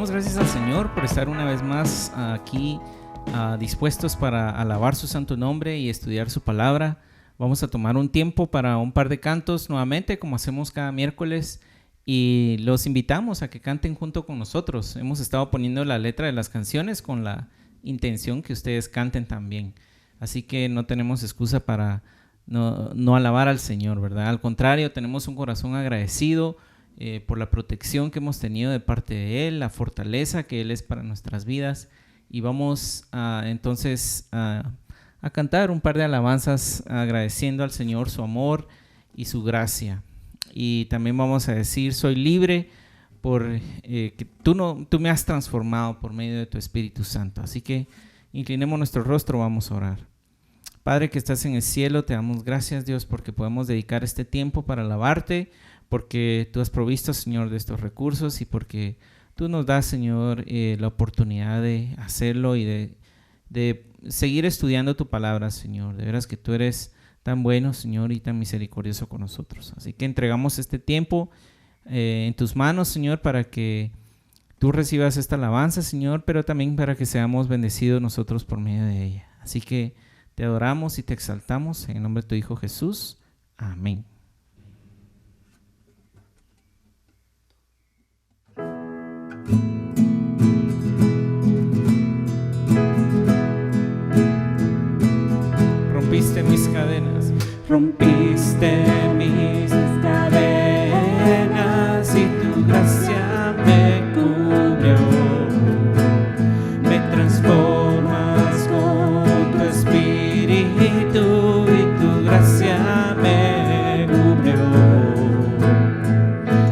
damos gracias al Señor por estar una vez más aquí dispuestos para alabar su santo nombre y estudiar su palabra. Vamos a tomar un tiempo para un par de cantos nuevamente, como hacemos cada miércoles, y los invitamos a que canten junto con nosotros. Hemos estado poniendo la letra de las canciones con la intención que ustedes canten también. Así que no tenemos excusa para no alabar al Señor, ¿verdad? Al contrario, tenemos un corazón agradecido por la protección que hemos tenido de parte de Él, la fortaleza que Él es para nuestras vidas. Y vamos entonces a cantar un par de alabanzas agradeciendo al Señor su amor y su gracia. Y también vamos a decir: soy libre por que tú me has transformado por medio de tu Espíritu Santo. Así que inclinemos nuestro rostro, vamos a orar. Padre que estás en el cielo, te damos gracias, Dios, porque podemos dedicar este tiempo para alabarte, porque tú has provisto, Señor, de estos recursos y porque tú nos das, Señor, la oportunidad de hacerlo y de seguir estudiando tu palabra, Señor. De veras que tú eres tan bueno, Señor, y tan misericordioso con nosotros. Así que entregamos este tiempo en tus manos, Señor, para que tú recibas esta alabanza, Señor, pero también para que seamos bendecidos nosotros por medio de ella. Así que te adoramos y te exaltamos en el nombre de tu Hijo Jesús. Amén. Rompiste mis cadenas, rompiste mis cadenas y tu gracia me cubrió. Me transformas con tu espíritu y tu gracia me cubrió.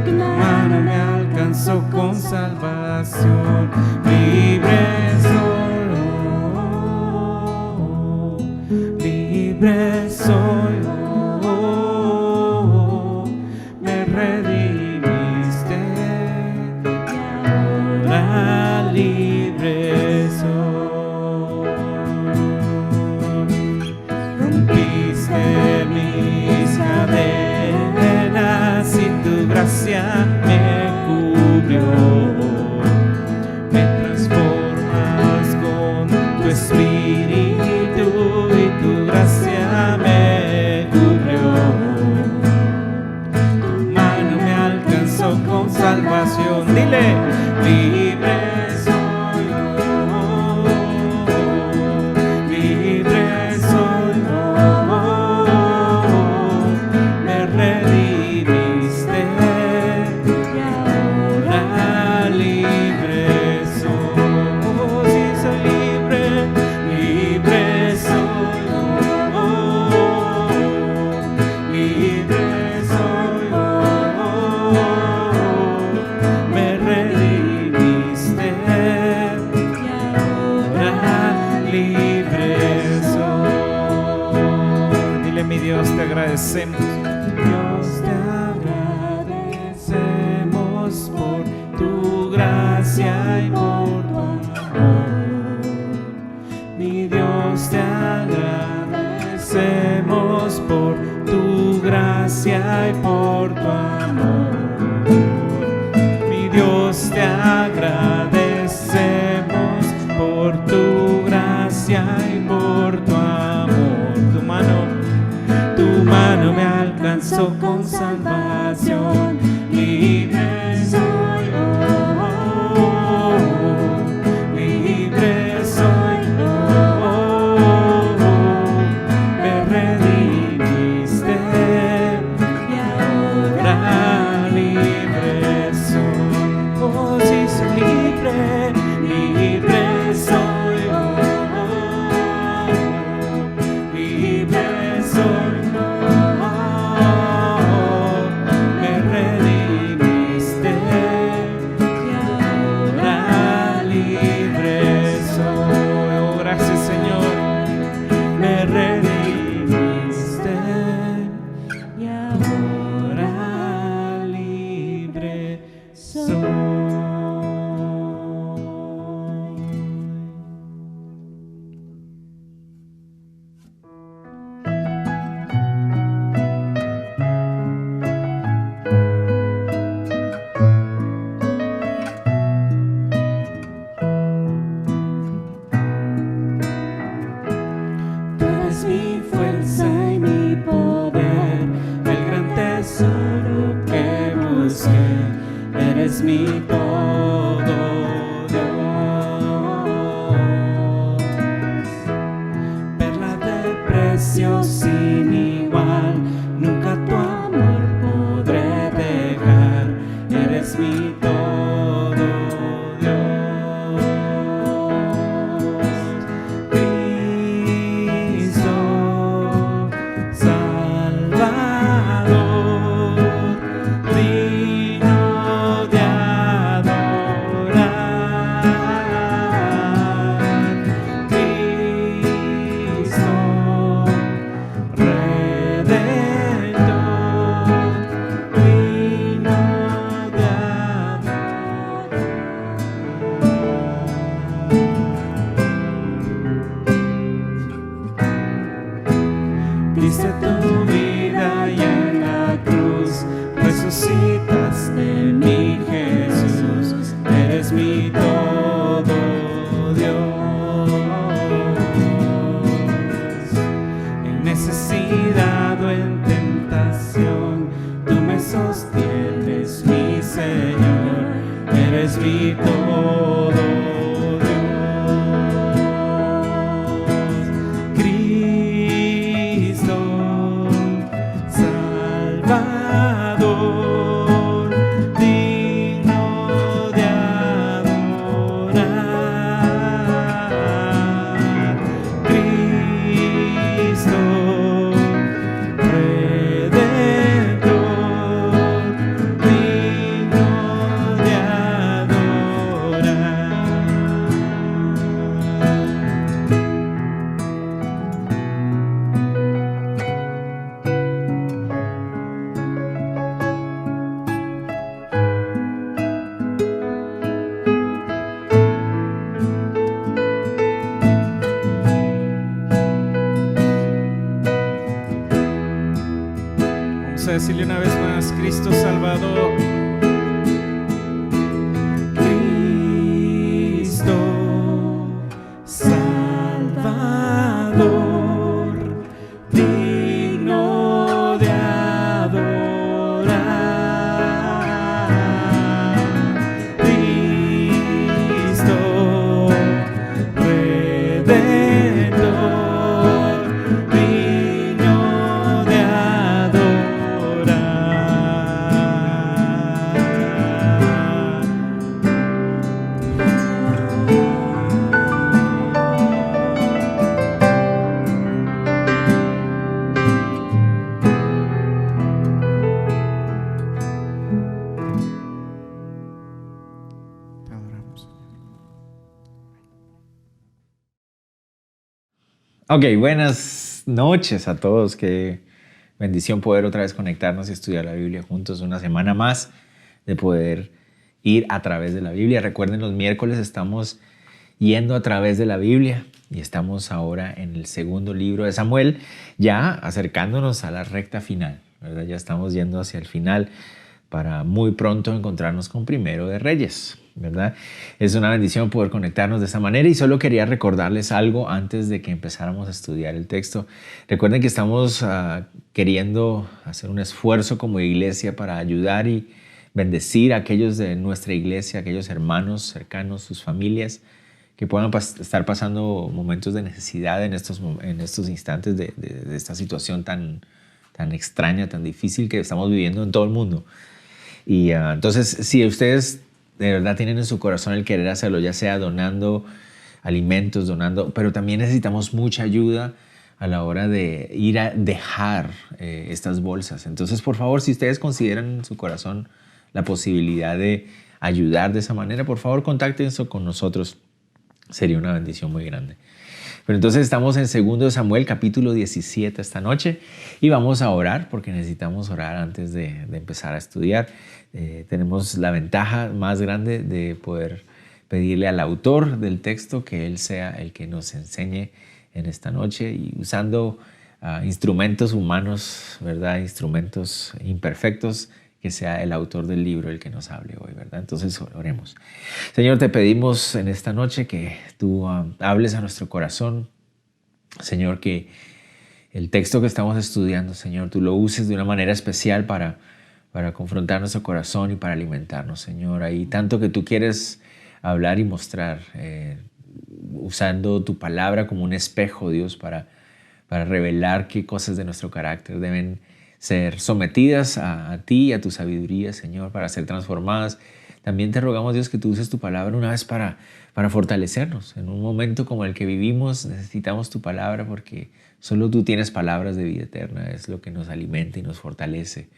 Tu mano me alcanzó con salvación, libre soy, libre soy, me redimiste y ahora libre soy. Rompiste mis cadenas y tu gracia me cubrió. Me transformas con tu espíritu y tu gracia me cubrió. Tu mano me alcanzó con salvación. Dile: libre soy, libre soy, me redimiste y ahora libre soy. Sí, soy libre, libre soy, libre soy, me redimiste y ahora libre soy. Dile: mi Dios, te agradecemos. Dios, te agradecemos por tu gracia y por tu amor. Mi Dios, te agradecemos por tu gracia y por tu amor. Mi Dios, te agradecemos por tu gracia y por tu amor. Tu mano me alcanzó con salvación, libre soy, libre soy, me redimiste y ahora libre soy. Oh, sí, soy libre, libre soy, libre soy, me igual, nunca tu amor podré dejar. Eres mi todo, Dios. Cristo, Salvador, digno de adorar. Cristo, Redentor, digno de adorar. Diste tu vida y en la cruz resucitaste en mí, Jesús. Eres mi todo, Dios. En necesidad o en tentación, tú me sostienes, mi Señor. Eres mi todo, Dios. Cristo, Salvador, digno de adorar. Cristo, Redentor, digno de adorar. Vamos a decirle una vez más: Cristo Salvador. Cristo Salvador, digno de adorar. Cristo Redentor, digno de Te adoramos. Ok, buenas noches a todos. Qué bendición poder otra vez conectarnos y estudiar la Biblia juntos. Una semana más de poder ir a través de la Biblia. Recuerden, los miércoles estamos yendo a través de la Biblia y estamos ahora en el segundo libro de Samuel, ya acercándonos a la recta final, ¿verdad? Ya estamos yendo hacia el final para muy pronto encontrarnos con Primero de Reyes, ¿verdad? Es una bendición poder conectarnos de esa manera y solo quería recordarles algo antes de que empezáramos a estudiar el texto. Recuerden que estamos queriendo hacer un esfuerzo como iglesia para ayudar y bendecir a aquellos de nuestra iglesia, aquellos hermanos cercanos, sus familias, que puedan estar pasando momentos de necesidad en estos instantes de esta situación tan extraña, tan difícil que estamos viviendo en todo el mundo. Y entonces, si ustedes de verdad tienen en su corazón el querer hacerlo, ya sea donando alimentos, pero también necesitamos mucha ayuda a la hora de ir a dejar estas bolsas. Entonces, por favor, si ustedes consideran en su corazón la posibilidad de ayudar de esa manera, por favor, contáctense con nosotros. Sería una bendición muy grande. Pero entonces estamos en 2 Samuel, capítulo 17 esta noche, y vamos a orar porque necesitamos orar antes de empezar a estudiar. Tenemos la ventaja más grande de poder pedirle al autor del texto que él sea el que nos enseñe en esta noche, y usando instrumentos humanos, ¿verdad? Instrumentos imperfectos, que sea el autor del libro el que nos hable hoy, ¿verdad? Entonces oremos. Señor, te pedimos en esta noche que tú hables a nuestro corazón. Señor, que el texto que estamos estudiando, Señor, tú lo uses de una manera especial para confrontar nuestro corazón y para alimentarnos, Señor. Hay tanto que tú quieres hablar y mostrar, usando tu palabra como un espejo, Dios, para para revelar qué cosas de nuestro carácter deben ser sometidas a ti y a tu sabiduría, Señor, para ser transformadas. También te rogamos, Dios, que tú uses tu palabra una vez para fortalecernos. En un momento como el que vivimos necesitamos tu palabra porque solo tú tienes palabras de vida eterna. Es lo que nos alimenta y nos fortalece.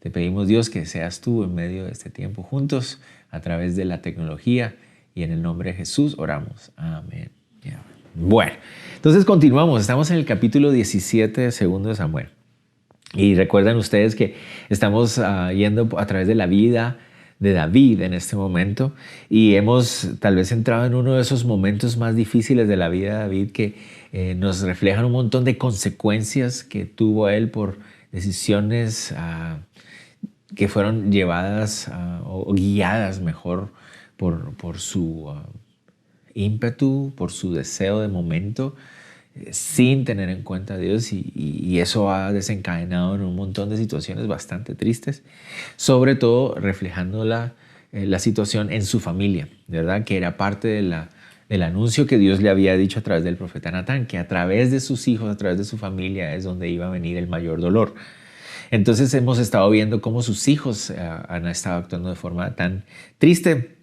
Te pedimos, Dios, que seas tú en medio de este tiempo juntos a través de la tecnología y en el nombre de Jesús oramos. Amén. Bueno, entonces continuamos. Estamos en el capítulo 17 de 2 de Samuel. Y recuerdan ustedes que estamos yendo a través de la vida de David en este momento y hemos tal vez entrado en uno de esos momentos más difíciles de la vida de David que nos reflejan un montón de consecuencias que tuvo él por decisiones que fueron llevadas o guiadas mejor por su ímpetu, por su deseo de momento, sin tener en cuenta a Dios y eso ha desencadenado en un montón de situaciones bastante tristes, sobre todo reflejando la situación en su familia, ¿verdad? Que era parte del anuncio que Dios le había dicho a través del profeta Natán, que a través de sus hijos, a través de su familia es donde iba a venir el mayor dolor. Entonces hemos estado viendo cómo sus hijos han estado actuando de forma tan triste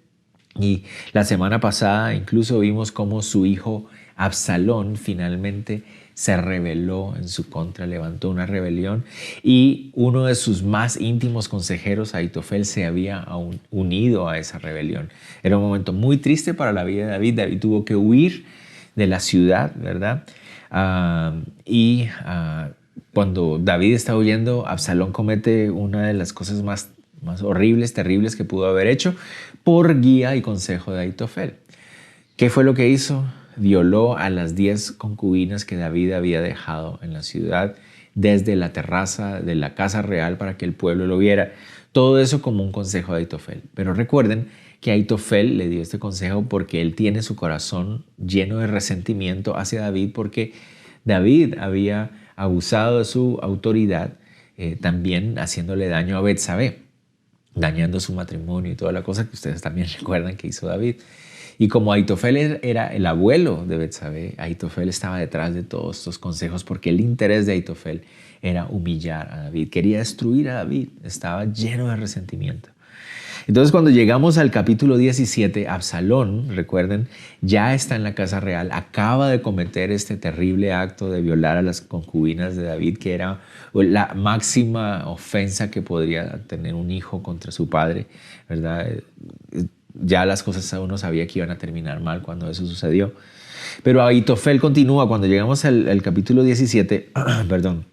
y la semana pasada incluso vimos cómo su hijo Absalón finalmente se rebeló en su contra, levantó una rebelión y uno de sus más íntimos consejeros, Ahitofel, se había unido a esa rebelión. Era un momento muy triste para la vida de David. David tuvo que huir de la ciudad, ¿verdad? Cuando David está huyendo, Absalón comete una de las cosas más horribles, terribles que pudo haber hecho por guía y consejo de Ahitofel. ¿Qué fue lo que hizo? Violó a las 10 concubinas que David había dejado en la ciudad desde la terraza de la casa real para que el pueblo lo viera. Todo eso como un consejo de Ahitofel. Pero recuerden que Ahitofel le dio este consejo porque él tiene su corazón lleno de resentimiento hacia David porque David había abusado de su autoridad, también haciéndole daño a Betsabé, dañando su matrimonio y toda la cosa que ustedes también recuerdan que hizo David. Y como Ahitofel era el abuelo de Betsabé, Ahitofel estaba detrás de todos estos consejos porque el interés de Ahitofel era humillar a David, quería destruir a David, estaba lleno de resentimiento. Entonces cuando llegamos al capítulo 17, Absalón, recuerden, ya está en la casa real, acaba de cometer este terrible acto de violar a las concubinas de David, que era la máxima ofensa que podría tener un hijo contra su padre, ¿verdad? Ya las cosas uno sabía que iban a terminar mal cuando eso sucedió. Pero Ahitofel continúa, cuando llegamos al capítulo 17, perdón,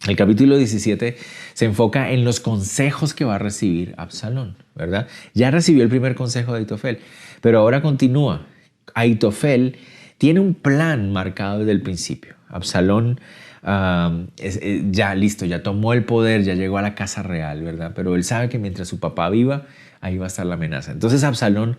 el capítulo 17 se enfoca en los consejos que va a recibir Absalón, ¿verdad? Ya recibió el primer consejo de Ahitofel, pero ahora continúa. Ahitofel tiene un plan marcado desde el principio. Absalón ya listo, ya tomó el poder, ya llegó a la casa real, ¿verdad? Pero él sabe que mientras su papá viva, ahí va a estar la amenaza. Entonces Absalón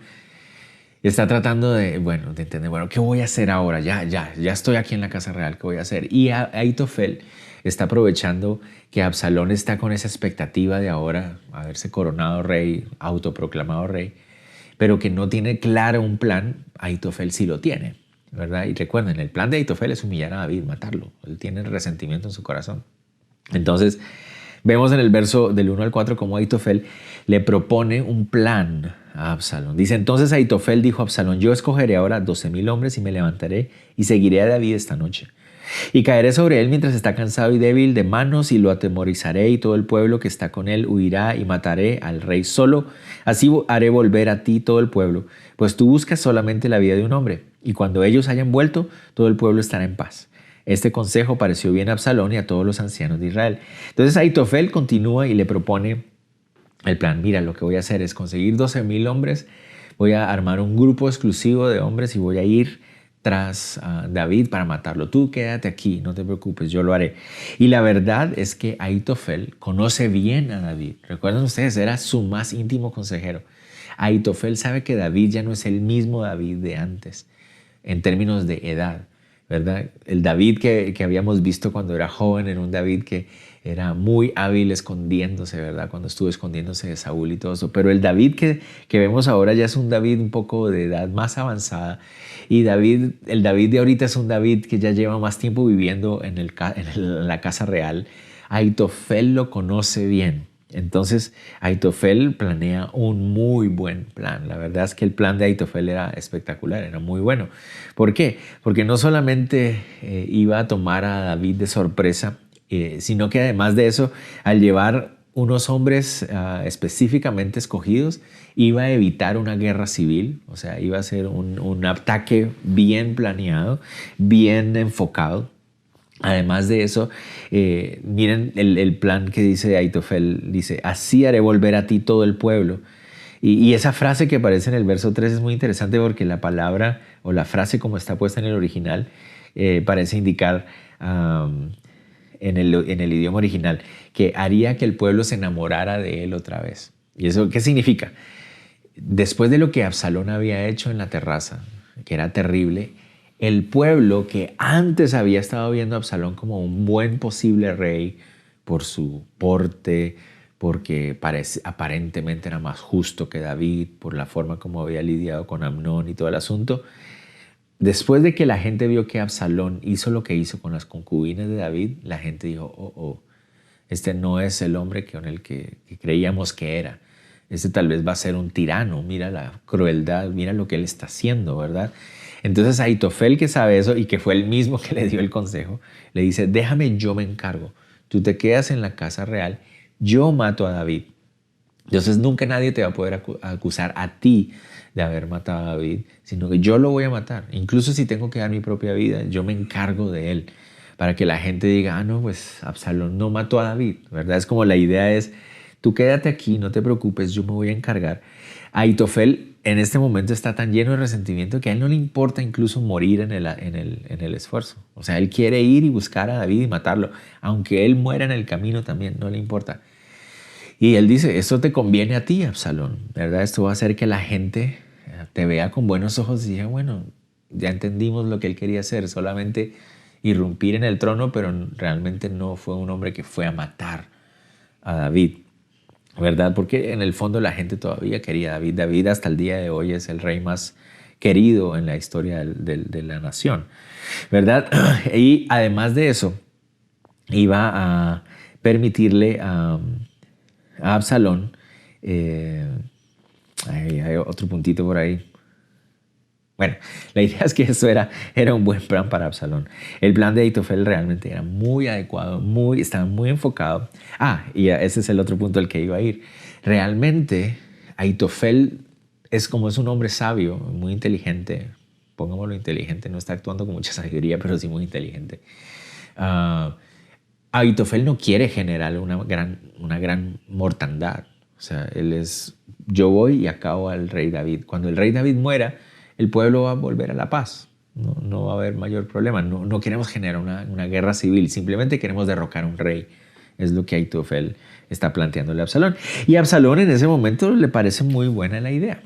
está tratando de entender, ¿qué voy a hacer ahora? Ya estoy aquí en la casa real, ¿qué voy a hacer? Y Ahitofel está aprovechando que Absalón está con esa expectativa de ahora haberse coronado rey, autoproclamado rey, pero que no tiene claro un plan. Ahitofel sí lo tiene, ¿verdad? Y recuerden, el plan de Ahitofel es humillar a David, matarlo. Él tiene resentimiento en su corazón. Entonces, vemos en el verso del 1 al 4 cómo Ahitofel le propone un plan a Absalón. Dice, entonces Ahitofel dijo a Absalón, yo escogeré ahora 12,000 hombres y me levantaré y seguiré a David esta noche. Y caeré sobre él mientras está cansado y débil de manos y lo atemorizaré y todo el pueblo que está con él huirá y mataré al rey solo. Así haré volver a ti todo el pueblo, pues tú buscas solamente la vida de un hombre. Y cuando ellos hayan vuelto, todo el pueblo estará en paz. Este consejo pareció bien a Absalón y a todos los ancianos de Israel. Entonces Ahitofel continúa y le propone el plan. Mira, lo que voy a hacer es conseguir 12,000 hombres, voy a armar un grupo exclusivo de hombres y voy a ir tras David para matarlo. Tú quédate aquí, no te preocupes, yo lo haré. Y la verdad es que Ahitofel conoce bien a David. Recuerden ustedes, era su más íntimo consejero. Ahitofel sabe que David ya no es el mismo David de antes, en términos de edad. ¿verdad? El David que habíamos visto cuando era joven era un David que era muy hábil escondiéndose, ¿verdad? Cuando estuvo escondiéndose de Saúl y todo eso. Pero el David que vemos ahora ya es un David un poco de edad más avanzada. Y el David de ahorita es un David que ya lleva más tiempo viviendo en la casa real. Aitofel lo conoce bien. Entonces, Aitofel planea un muy buen plan. La verdad es que el plan de Aitofel era espectacular, era muy bueno. ¿Por qué? Porque no solamente iba a tomar a David de sorpresa, sino que además de eso, al llevar unos hombres específicamente escogidos, iba a evitar una guerra civil, o sea, iba a ser un ataque bien planeado, bien enfocado. Además de eso, miren el plan que dice Aitofel, dice, así haré volver a ti todo el pueblo. Y esa frase que aparece en el verso 3 es muy interesante porque la palabra o la frase como está puesta en el original parece indicar en el idioma original que haría que el pueblo se enamorara de él otra vez. ¿Y eso qué significa? Después de lo que Absalón había hecho en la terraza, que era terrible, el pueblo que antes había estado viendo a Absalón como un buen posible rey por su porte, porque aparentemente era más justo que David, por la forma como había lidiado con Amnón y todo el asunto, después de que la gente vio que Absalón hizo lo que hizo con las concubinas de David, la gente dijo, oh, este no es el hombre con el que creíamos que era. Este tal vez va a ser un tirano, mira la crueldad, mira lo que él está haciendo, ¿verdad? Entonces Aitofel, que sabe eso y que fue el mismo que le dio el consejo, le dice, déjame, yo me encargo. Tú te quedas en la casa real, yo mato a David. Entonces nunca nadie te va a poder acusar a ti de haber matado a David, sino que yo lo voy a matar. Incluso si tengo que dar mi propia vida, yo me encargo de él. Para que la gente diga, no, pues Absalón no mató a David, ¿verdad? Es como la idea es, tú quédate aquí, no te preocupes, yo me voy a encargar. Aitofel en este momento está tan lleno de resentimiento que a él no le importa incluso morir en el esfuerzo. O sea, él quiere ir y buscar a David y matarlo. Aunque él muera en el camino también, no le importa. Y él dice, esto te conviene a ti, Absalón, ¿verdad? Esto va a hacer que la gente te vea con buenos ojos y diga, bueno, ya entendimos lo que él quería hacer, solamente irrumpir en el trono, pero realmente no fue un hombre que fue a matar a David, ¿verdad? Porque en el fondo la gente todavía quería a David. David hasta el día de hoy es el rey más querido en la historia de la nación, ¿verdad? Y además de eso, iba a permitirle a Absalón, hay otro puntito por ahí. Bueno, la idea es que eso era un buen plan para Absalón. El plan de Aitofel realmente era muy adecuado, estaba muy enfocado. Y ese es el otro punto al que iba a ir. Realmente, Aitofel es un hombre sabio, muy inteligente. Pongámoslo inteligente, no está actuando con mucha sabiduría, pero sí muy inteligente. Aitofel no quiere generar una gran mortandad. O sea, él es, yo voy y acabo al rey David. Cuando el rey David muera, el pueblo va a volver a la paz. No va a haber mayor problema. No queremos generar una guerra civil, simplemente queremos derrocar a un rey. Es lo que Aitofel está planteándole a Absalón. Y a Absalón en ese momento le parece muy buena la idea,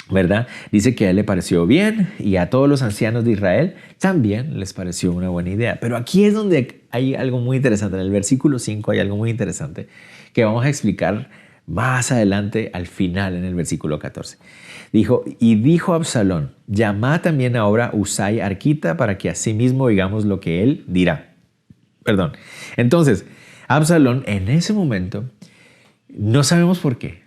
¿verdad? Dice que a él le pareció bien y a todos los ancianos de Israel también les pareció una buena idea. Pero aquí es donde hay algo muy interesante. En el versículo 5 hay algo muy interesante que vamos a explicar más adelante al final en el versículo 14. Dijo Absalón, llamad también ahora a Usai arquita para que asimismo oigamos lo que él dirá. Perdón. Entonces, Absalón en ese momento, no sabemos por qué,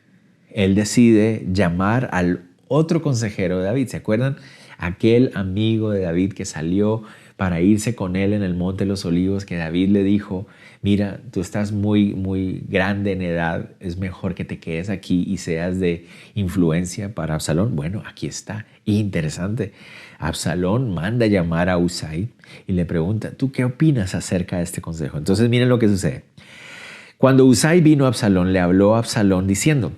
él decide llamar al otro consejero de David. ¿Se acuerdan? Aquel amigo de David que salió para irse con él en el Monte de los Olivos, que David le dijo, mira, tú estás muy grande en edad, es mejor que te quedes aquí y seas de influencia para Absalón. Bueno, aquí está, interesante. Absalón manda llamar a Usai y le pregunta, ¿tú qué opinas acerca de este consejo? Entonces miren lo que sucede. Cuando Usai vino a Absalón, le habló a Absalón diciendo,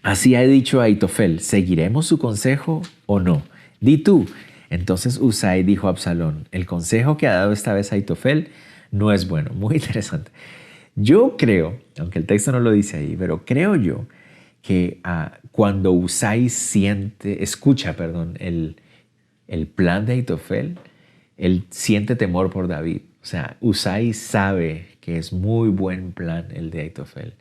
así ha dicho Aitofel, ¿seguiremos su consejo o no? Di tú. Entonces Usai dijo a Absalón, el consejo que ha dado esta vez Aitofel no es bueno. Muy interesante. Yo creo, aunque el texto no lo dice ahí, pero creo yo que cuando Usai escucha el plan de Aitofel, él siente temor por David. O sea, Husai sabe que es muy buen plan el de Aitofel.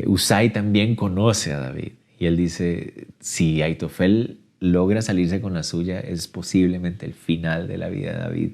Husai también conoce a David y él dice, si Aitofel logra salirse con la suya, es posiblemente el final de la vida de David.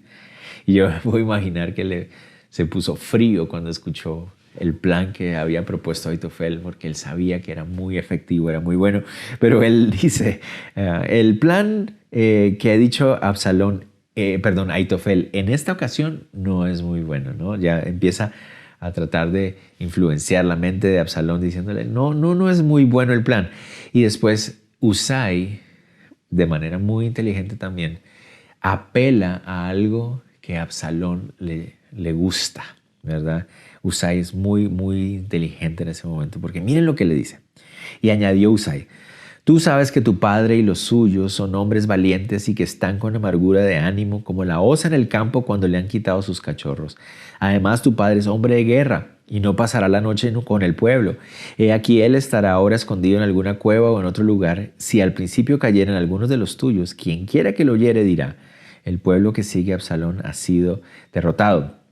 Y yo me puedo imaginar que se puso frío cuando escuchó el plan que había propuesto Aitofel, porque él sabía que era muy efectivo, era muy bueno. Pero él dice, el plan que ha dicho Aitofel, en esta ocasión no es muy bueno, ¿no? Ya empieza a tratar de influenciar la mente de Absalón diciéndole, no es muy bueno el plan. Y después Husai, de manera muy inteligente también, apela a algo que a Absalón le gusta, ¿verdad? Husai es muy, muy inteligente en ese momento, porque miren lo que le dice. Y añadió Husai, tú sabes que tu padre y los suyos son hombres valientes y que están con amargura de ánimo, como la osa en el campo cuando le han quitado sus cachorros. Además, tu padre es hombre de guerra y no pasará la noche con el pueblo. He aquí él estará ahora escondido en alguna cueva o en otro lugar. Si al principio cayeran algunos de los tuyos, quien quiera que lo oyere dirá, el pueblo que sigue a Absalón ha sido derrotado.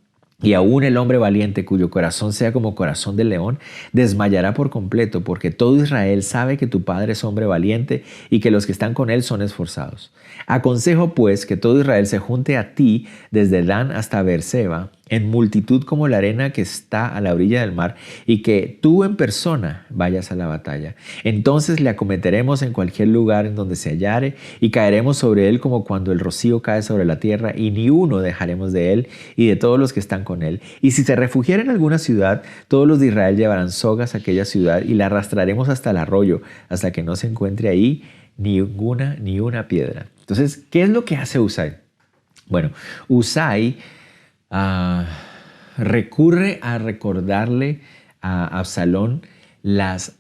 Y aún el hombre valiente, cuyo corazón sea como corazón de león, desmayará por completo, porque todo Israel sabe que tu padre es hombre valiente y que los que están con él son esforzados. Aconsejo pues que todo Israel se junte a ti desde Dan hasta Beerseba, en multitud como la arena que está a la orilla del mar, y que tú en persona vayas a la batalla. Entonces le acometeremos en cualquier lugar en donde se hallare, y caeremos sobre él como cuando el rocío cae sobre la tierra, y ni uno dejaremos de él y de todos los que están con él. Y si se refugiara en alguna ciudad, todos los de Israel llevarán sogas a aquella ciudad, y la arrastraremos hasta el arroyo, hasta que no se encuentre ahí ni una piedra. Entonces, ¿qué es lo que hace Husai? Bueno, Husai recurre a recordarle a Absalón las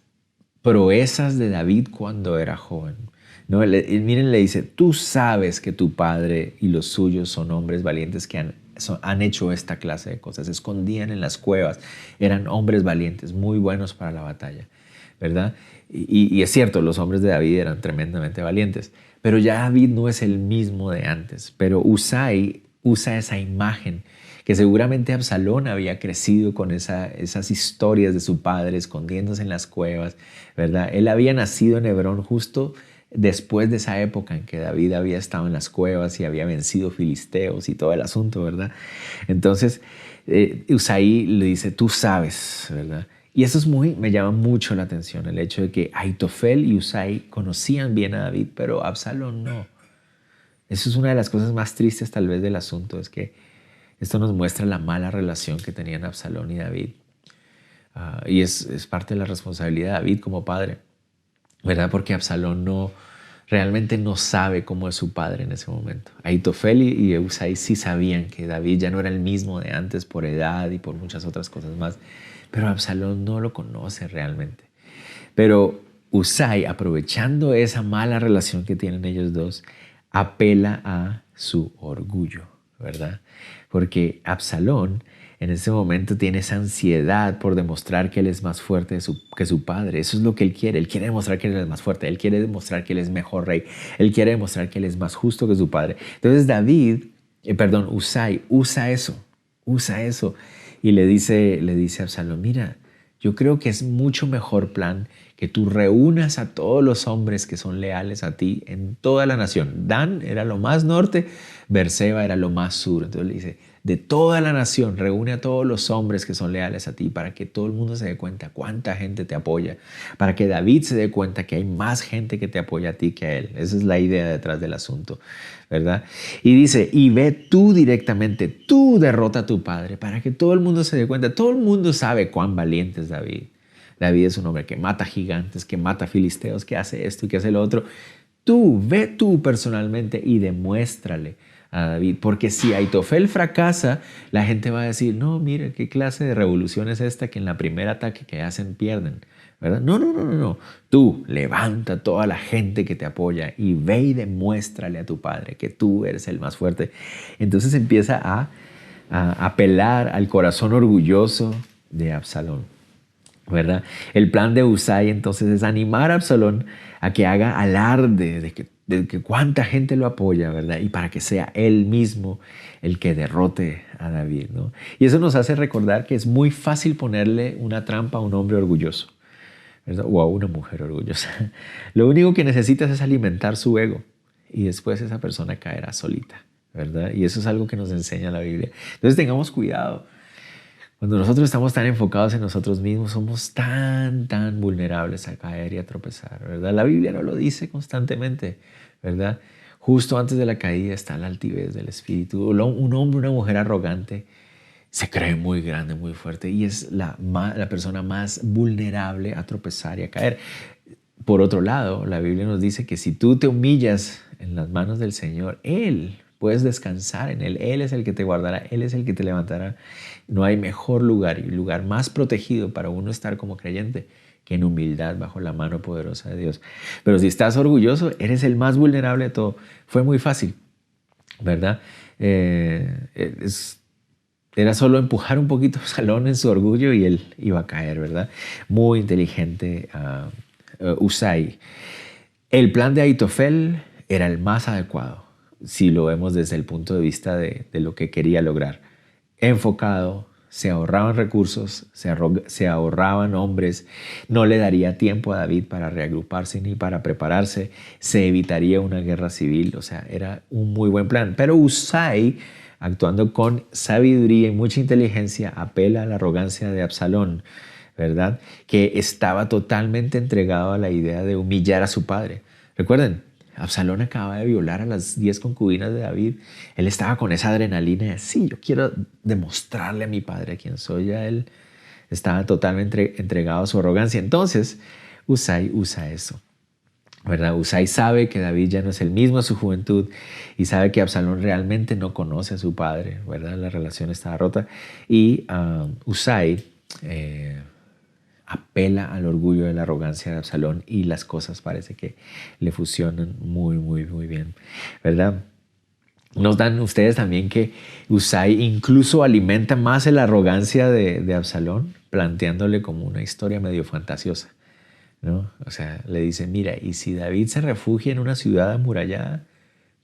proezas de David cuando era joven. ¿No? Miren, le dice, tú sabes que tu padre y los suyos son hombres valientes que han hecho esta clase de cosas. Se escondían en las cuevas, eran hombres valientes, muy buenos para la batalla, ¿verdad? Y es cierto, los hombres de David eran tremendamente valientes, pero ya David no es el mismo de antes. Pero Husai usa esa imagen que seguramente Absalón había crecido con esas historias de su padre escondiéndose en las cuevas, ¿verdad? Él había nacido en Hebrón justo después de esa época en que David había estado en las cuevas y había vencido filisteos y todo el asunto, ¿verdad? Entonces, Husai le dice, tú sabes, ¿verdad? Y eso me llama mucho la atención, el hecho de que Aitofel y Husai conocían bien a David, pero Absalón no. Eso es una de las cosas más tristes tal vez del asunto, es que esto nos muestra la mala relación que tenían Absalón y David. Y es parte de la responsabilidad de David como padre, ¿verdad? Porque Absalón realmente no sabe cómo es su padre en ese momento. Aitofel y Husai sí sabían que David ya no era el mismo de antes por edad y por muchas otras cosas más, pero Absalón no lo conoce realmente. Pero Husai, aprovechando esa mala relación que tienen ellos dos, apela a su orgullo, ¿verdad? Porque Absalón en ese momento tiene esa ansiedad por demostrar que él es más fuerte que su padre. Eso es lo que él quiere. Él quiere demostrar que él es más fuerte. Él quiere demostrar que él es mejor rey. Él quiere demostrar que él es más justo que su padre. Entonces Husai usa eso y le dice a Absalón, mira, yo creo que es mucho mejor plan que tú reúnas a todos los hombres que son leales a ti en toda la nación. Dan era lo más norte, Beerseba era lo más sur. Entonces le dice, de toda la nación, reúne a todos los hombres que son leales a ti para que todo el mundo se dé cuenta cuánta gente te apoya, para que David se dé cuenta que hay más gente que te apoya a ti que a él. Esa es la idea detrás del asunto, ¿verdad? Y dice, y ve tú directamente, tú derrota a tu padre para que todo el mundo se dé cuenta. Todo el mundo sabe cuán valiente es David. David es un hombre que mata gigantes, que mata filisteos, que hace esto y que hace lo otro. Ve tú personalmente y demuéstrale a David, porque si Aitofel fracasa, la gente va a decir, no, mire, ¿qué clase de revolución es esta que en la primer ataque que hacen pierden? ¿Verdad? No. Tú levanta a toda la gente que te apoya y ve y demuéstrale a tu padre que tú eres el más fuerte. Entonces empieza a apelar al corazón orgulloso de Absalón, ¿verdad? El plan de Husai entonces es animar a Absalón a que haga alarde de que cuánta gente lo apoya, ¿verdad? Y para que sea él mismo el que derrote a David, ¿no? Y eso nos hace recordar que es muy fácil ponerle una trampa a un hombre orgulloso, ¿verdad? O a una mujer orgullosa. Lo único que necesitas es alimentar su ego y después esa persona caerá solita, ¿verdad? Y eso es algo que nos enseña la Biblia. Entonces tengamos cuidado. Cuando nosotros estamos tan enfocados en nosotros mismos, somos tan vulnerables a caer y a tropezar, ¿verdad? La Biblia no lo dice constantemente, ¿verdad? Justo antes de la caída está la altivez del espíritu. Un hombre, una mujer arrogante se cree muy grande, muy fuerte y es la persona más vulnerable a tropezar y a caer. Por otro lado, la Biblia nos dice que si tú te humillas en las manos del Señor, Él, puedes descansar en Él. Él es el que te guardará, Él es el que te levantará. No hay mejor lugar y lugar más protegido para uno estar como creyente que en humildad bajo la mano poderosa de Dios. Pero si estás orgulloso, eres el más vulnerable de todo. Fue muy fácil, ¿verdad? Era solo empujar un poquito a Absalón en su orgullo y él iba a caer, ¿verdad? Muy inteligente Husai. El plan de Ahitofel era el más adecuado, si lo vemos desde el punto de vista de lo que quería lograr. Enfocado, se ahorraban recursos, se ahorraban hombres, no le daría tiempo a David para reagruparse ni para prepararse, se evitaría una guerra civil, o sea, era un muy buen plan. Pero Husai, actuando con sabiduría y mucha inteligencia, apela a la arrogancia de Absalón, ¿verdad? Que estaba totalmente entregado a la idea de humillar a su padre. Recuerden, Absalón acaba de violar a las 10 concubinas de David. Él estaba con esa adrenalina de, sí, yo quiero demostrarle a mi padre quién soy. A él estaba totalmente entregado a su arrogancia. Entonces, Husai usa eso, ¿verdad? Husai sabe que David ya no es el mismo en su juventud y sabe que Absalón realmente no conoce a su padre, ¿verdad? La relación estaba rota. Y Husai apela al orgullo de la arrogancia de Absalón y las cosas parece que le funcionan muy bien, ¿verdad? Nos dan ustedes también que Husai incluso alimenta más la arrogancia de Absalón, planteándole como una historia medio fantasiosa, ¿no? O sea, le dice, mira, y si David se refugia en una ciudad amurallada,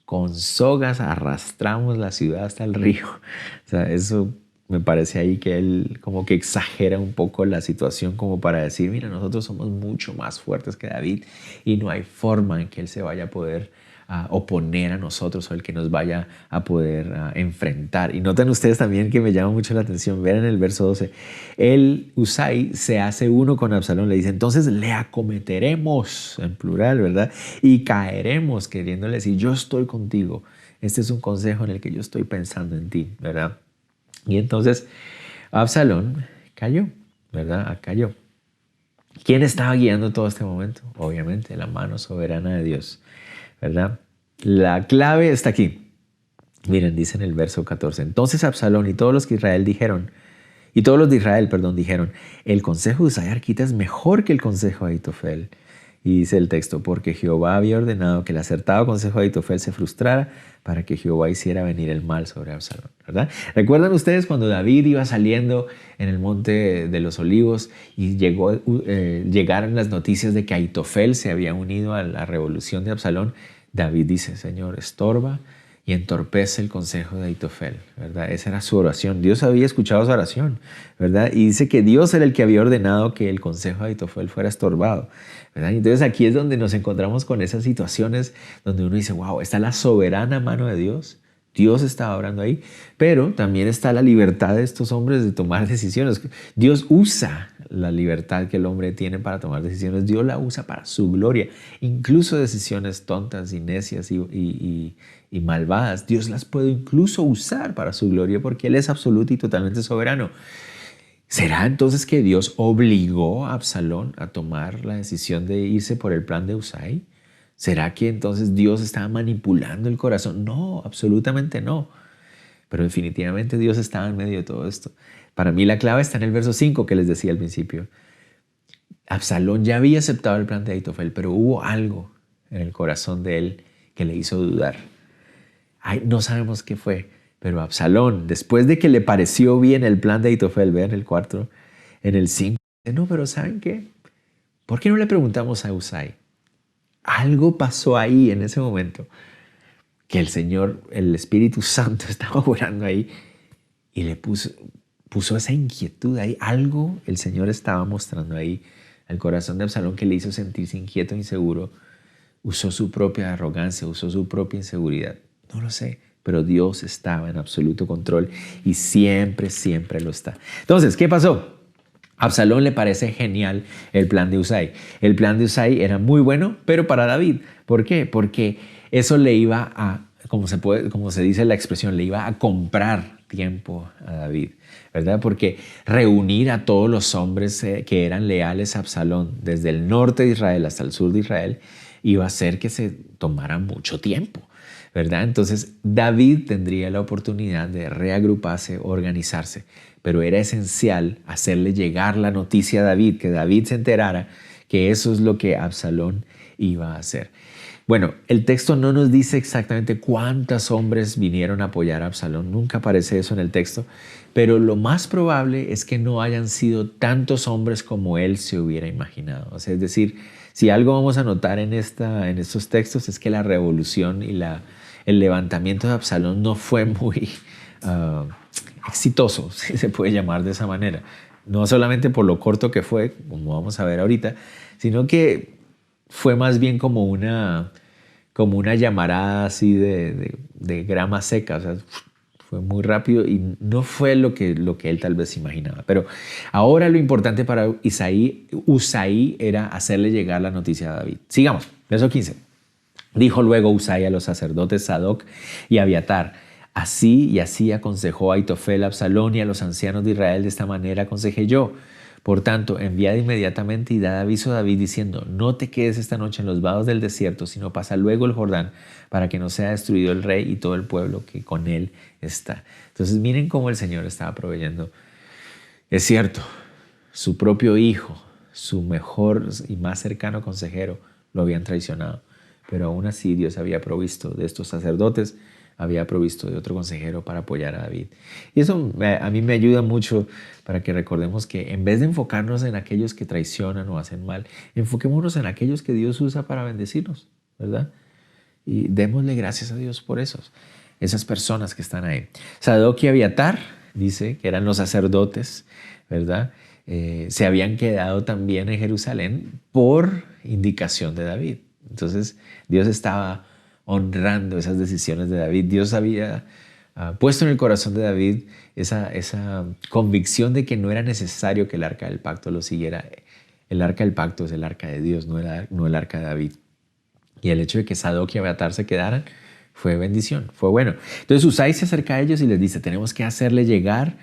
con sogas arrastramos la ciudad hasta el río. O sea, eso me parece ahí que él como que exagera un poco la situación como para decir, mira, nosotros somos mucho más fuertes que David y no hay forma en que él se vaya a poder oponer a nosotros o el que nos vaya a poder enfrentar. Y noten ustedes también que me llama mucho la atención, ver en el verso 12, el Husai se hace uno con Absalón, le dice, entonces le acometeremos, en plural, ¿verdad? Y caeremos, queriéndole decir, yo estoy contigo. Este es un consejo en el que yo estoy pensando en ti, ¿verdad? Y entonces Absalón cayó, ¿verdad? Cayó. ¿Quién estaba guiando todo este momento? Obviamente la mano soberana de Dios, ¿verdad? La clave está aquí. Miren, dice en el verso 14. Entonces Absalón y todos los que Israel dijeron, y todos los de Israel, perdón, dijeron, el consejo de Husai arquita es mejor que el consejo de Ahitofel. Y dice el texto, porque Jehová había ordenado que el acertado consejo de Ahitofel se frustrara para que Jehová hiciera venir el mal sobre Absalón, ¿verdad? ¿Recuerdan ustedes cuando David iba saliendo en el monte de los olivos y llegaron las noticias de que Ahitofel se había unido a la revolución de Absalón? David dice, Señor, estorba y entorpece el consejo de Ahitofel, ¿verdad? Esa era su oración. Dios había escuchado su oración, ¿verdad? Y dice que Dios era el que había ordenado que el consejo de Ahitofel fuera estorbado, ¿verdad? Entonces aquí es donde nos encontramos con esas situaciones donde uno dice, wow, está la soberana mano de Dios. Dios estaba obrando ahí, pero también está la libertad de estos hombres de tomar decisiones. Dios usa la libertad que el hombre tiene para tomar decisiones. Dios la usa para su gloria. Incluso decisiones tontas y necias y malvadas, Dios las puede incluso usar para su gloria porque Él es absoluto y totalmente soberano. ¿Será entonces que Dios obligó a Absalón a tomar la decisión de irse por el plan de Husai? ¿Será que entonces Dios estaba manipulando el corazón? No, absolutamente no. Pero definitivamente Dios estaba en medio de todo esto. Para mí la clave está en el verso 5 que les decía al principio. Absalón ya había aceptado el plan de Ahitofel, pero hubo algo en el corazón de él que le hizo dudar. Ay, no sabemos qué fue, pero Absalón, después de que le pareció bien el plan de Ahitofel, vean el 4, en el 5, dice, no, pero ¿saben qué? ¿Por qué no le preguntamos a Husai? algo pasó ahí en ese momento, que el Señor, el Espíritu Santo estaba orando ahí y le puso esa inquietud ahí. Algo el Señor estaba mostrando ahí al corazón de Absalón que le hizo sentirse inquieto, inseguro. Usó su propia arrogancia, usó su propia inseguridad. No lo sé, pero Dios estaba en absoluto control y siempre, siempre lo está. Entonces, ¿qué pasó? A Absalón le parece genial el plan de Usai. El plan de Usai era muy bueno, pero para David. ¿Por qué? Porque eso le iba a, como se dice la expresión, le iba a comprar tiempo a David, ¿verdad? Porque reunir a todos los hombres que eran leales a Absalón, desde el norte de Israel hasta el sur de Israel, iba a hacer que se tomara mucho tiempo, ¿verdad? Entonces David tendría la oportunidad de reagruparse, organizarse, pero era esencial hacerle llegar la noticia a David, que David se enterara que eso es lo que Absalón iba a hacer. Bueno, el texto no nos dice exactamente cuántos hombres vinieron a apoyar a Absalón, nunca aparece eso en el texto, pero lo más probable es que no hayan sido tantos hombres como él se hubiera imaginado. O sea, es decir, si algo vamos a notar en estos textos es que la revolución y el levantamiento de Absalón no fue muy exitoso, si se puede llamar de esa manera. No solamente por lo corto que fue, como vamos a ver ahorita, sino que fue más bien como una llamarada así de grama seca. O sea, fue muy rápido y no fue lo que él tal vez imaginaba. Pero ahora lo importante para Usai era hacerle llegar la noticia a David. Sigamos, verso 15. Dijo luego Usai a los sacerdotes Sadoc y Abiatar: así y así aconsejó Aitofel a Absalón y a los ancianos de Israel, de esta manera aconsejé yo. Por tanto, enviad inmediatamente y dad aviso a David diciendo: no te quedes esta noche en los vados del desierto, sino pasa luego el Jordán, para que no sea destruido el rey y todo el pueblo que con él está. Entonces miren cómo el Señor estaba proveyendo. Es cierto, su propio hijo, su mejor y más cercano consejero, lo habían traicionado, pero aún así Dios había provisto de estos sacerdotes, había provisto de otro consejero para apoyar a David. Y eso a mí me ayuda mucho para que recordemos que en vez de enfocarnos en aquellos que traicionan o hacen mal, enfoquémonos en aquellos que Dios usa para bendecirnos, ¿verdad? Y démosle gracias a Dios por esas personas que están ahí. Sadoc y Abiatar, dice que eran los sacerdotes, ¿verdad? Se habían quedado también en Jerusalén por indicación de David. Entonces Dios estaba honrando esas decisiones de David. Dios había puesto en el corazón de David esa convicción de que no era necesario que el arca del pacto lo siguiera. El arca del pacto es el arca de Dios, no el arca de David. Y el hecho de que Sadoc y Abiatar se quedaran fue bendición, fue bueno. Entonces Usai se acerca a ellos y les dice: tenemos que hacerle llegar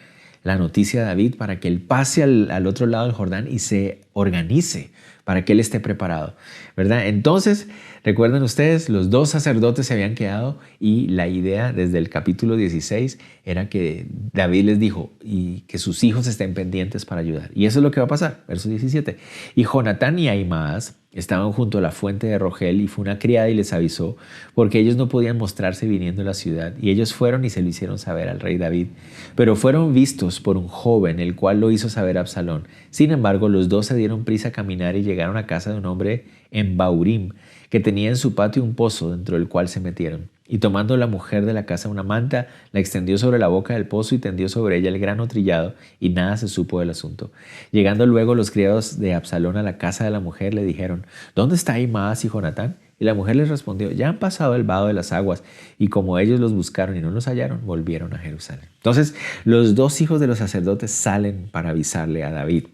la noticia a David para que él pase al otro lado del Jordán y se organice para que él esté preparado, ¿verdad? Entonces, recuerden ustedes, los dos sacerdotes se habían quedado y la idea desde el capítulo 16 era que David les dijo y que sus hijos estén pendientes para ayudar. Y eso es lo que va a pasar, verso 17. Y Jonatán y Ahimaas estaban junto a la fuente de Rogel y fue una criada y les avisó porque ellos no podían mostrarse viniendo a la ciudad. Y ellos fueron y se lo hicieron saber al rey David. Pero fueron vistos por un joven, el cual lo hizo saber a Absalón. Sin embargo, los dos se dieron prisa a caminar y llegaron a casa de un hombre en Baurim, que tenía en su patio un pozo dentro del cual se metieron. Y tomando la mujer de la casa una manta, la extendió sobre la boca del pozo y tendió sobre ella el grano trillado, y nada se supo del asunto. Llegando luego los criados de Absalón a la casa de la mujer, le dijeron: ¿dónde está Ahimaas y Jonatán? Y la mujer les respondió: ya han pasado el vado de las aguas. Y como ellos los buscaron y no los hallaron, volvieron a Jerusalén. Entonces los dos hijos de los sacerdotes salen para avisarle a David.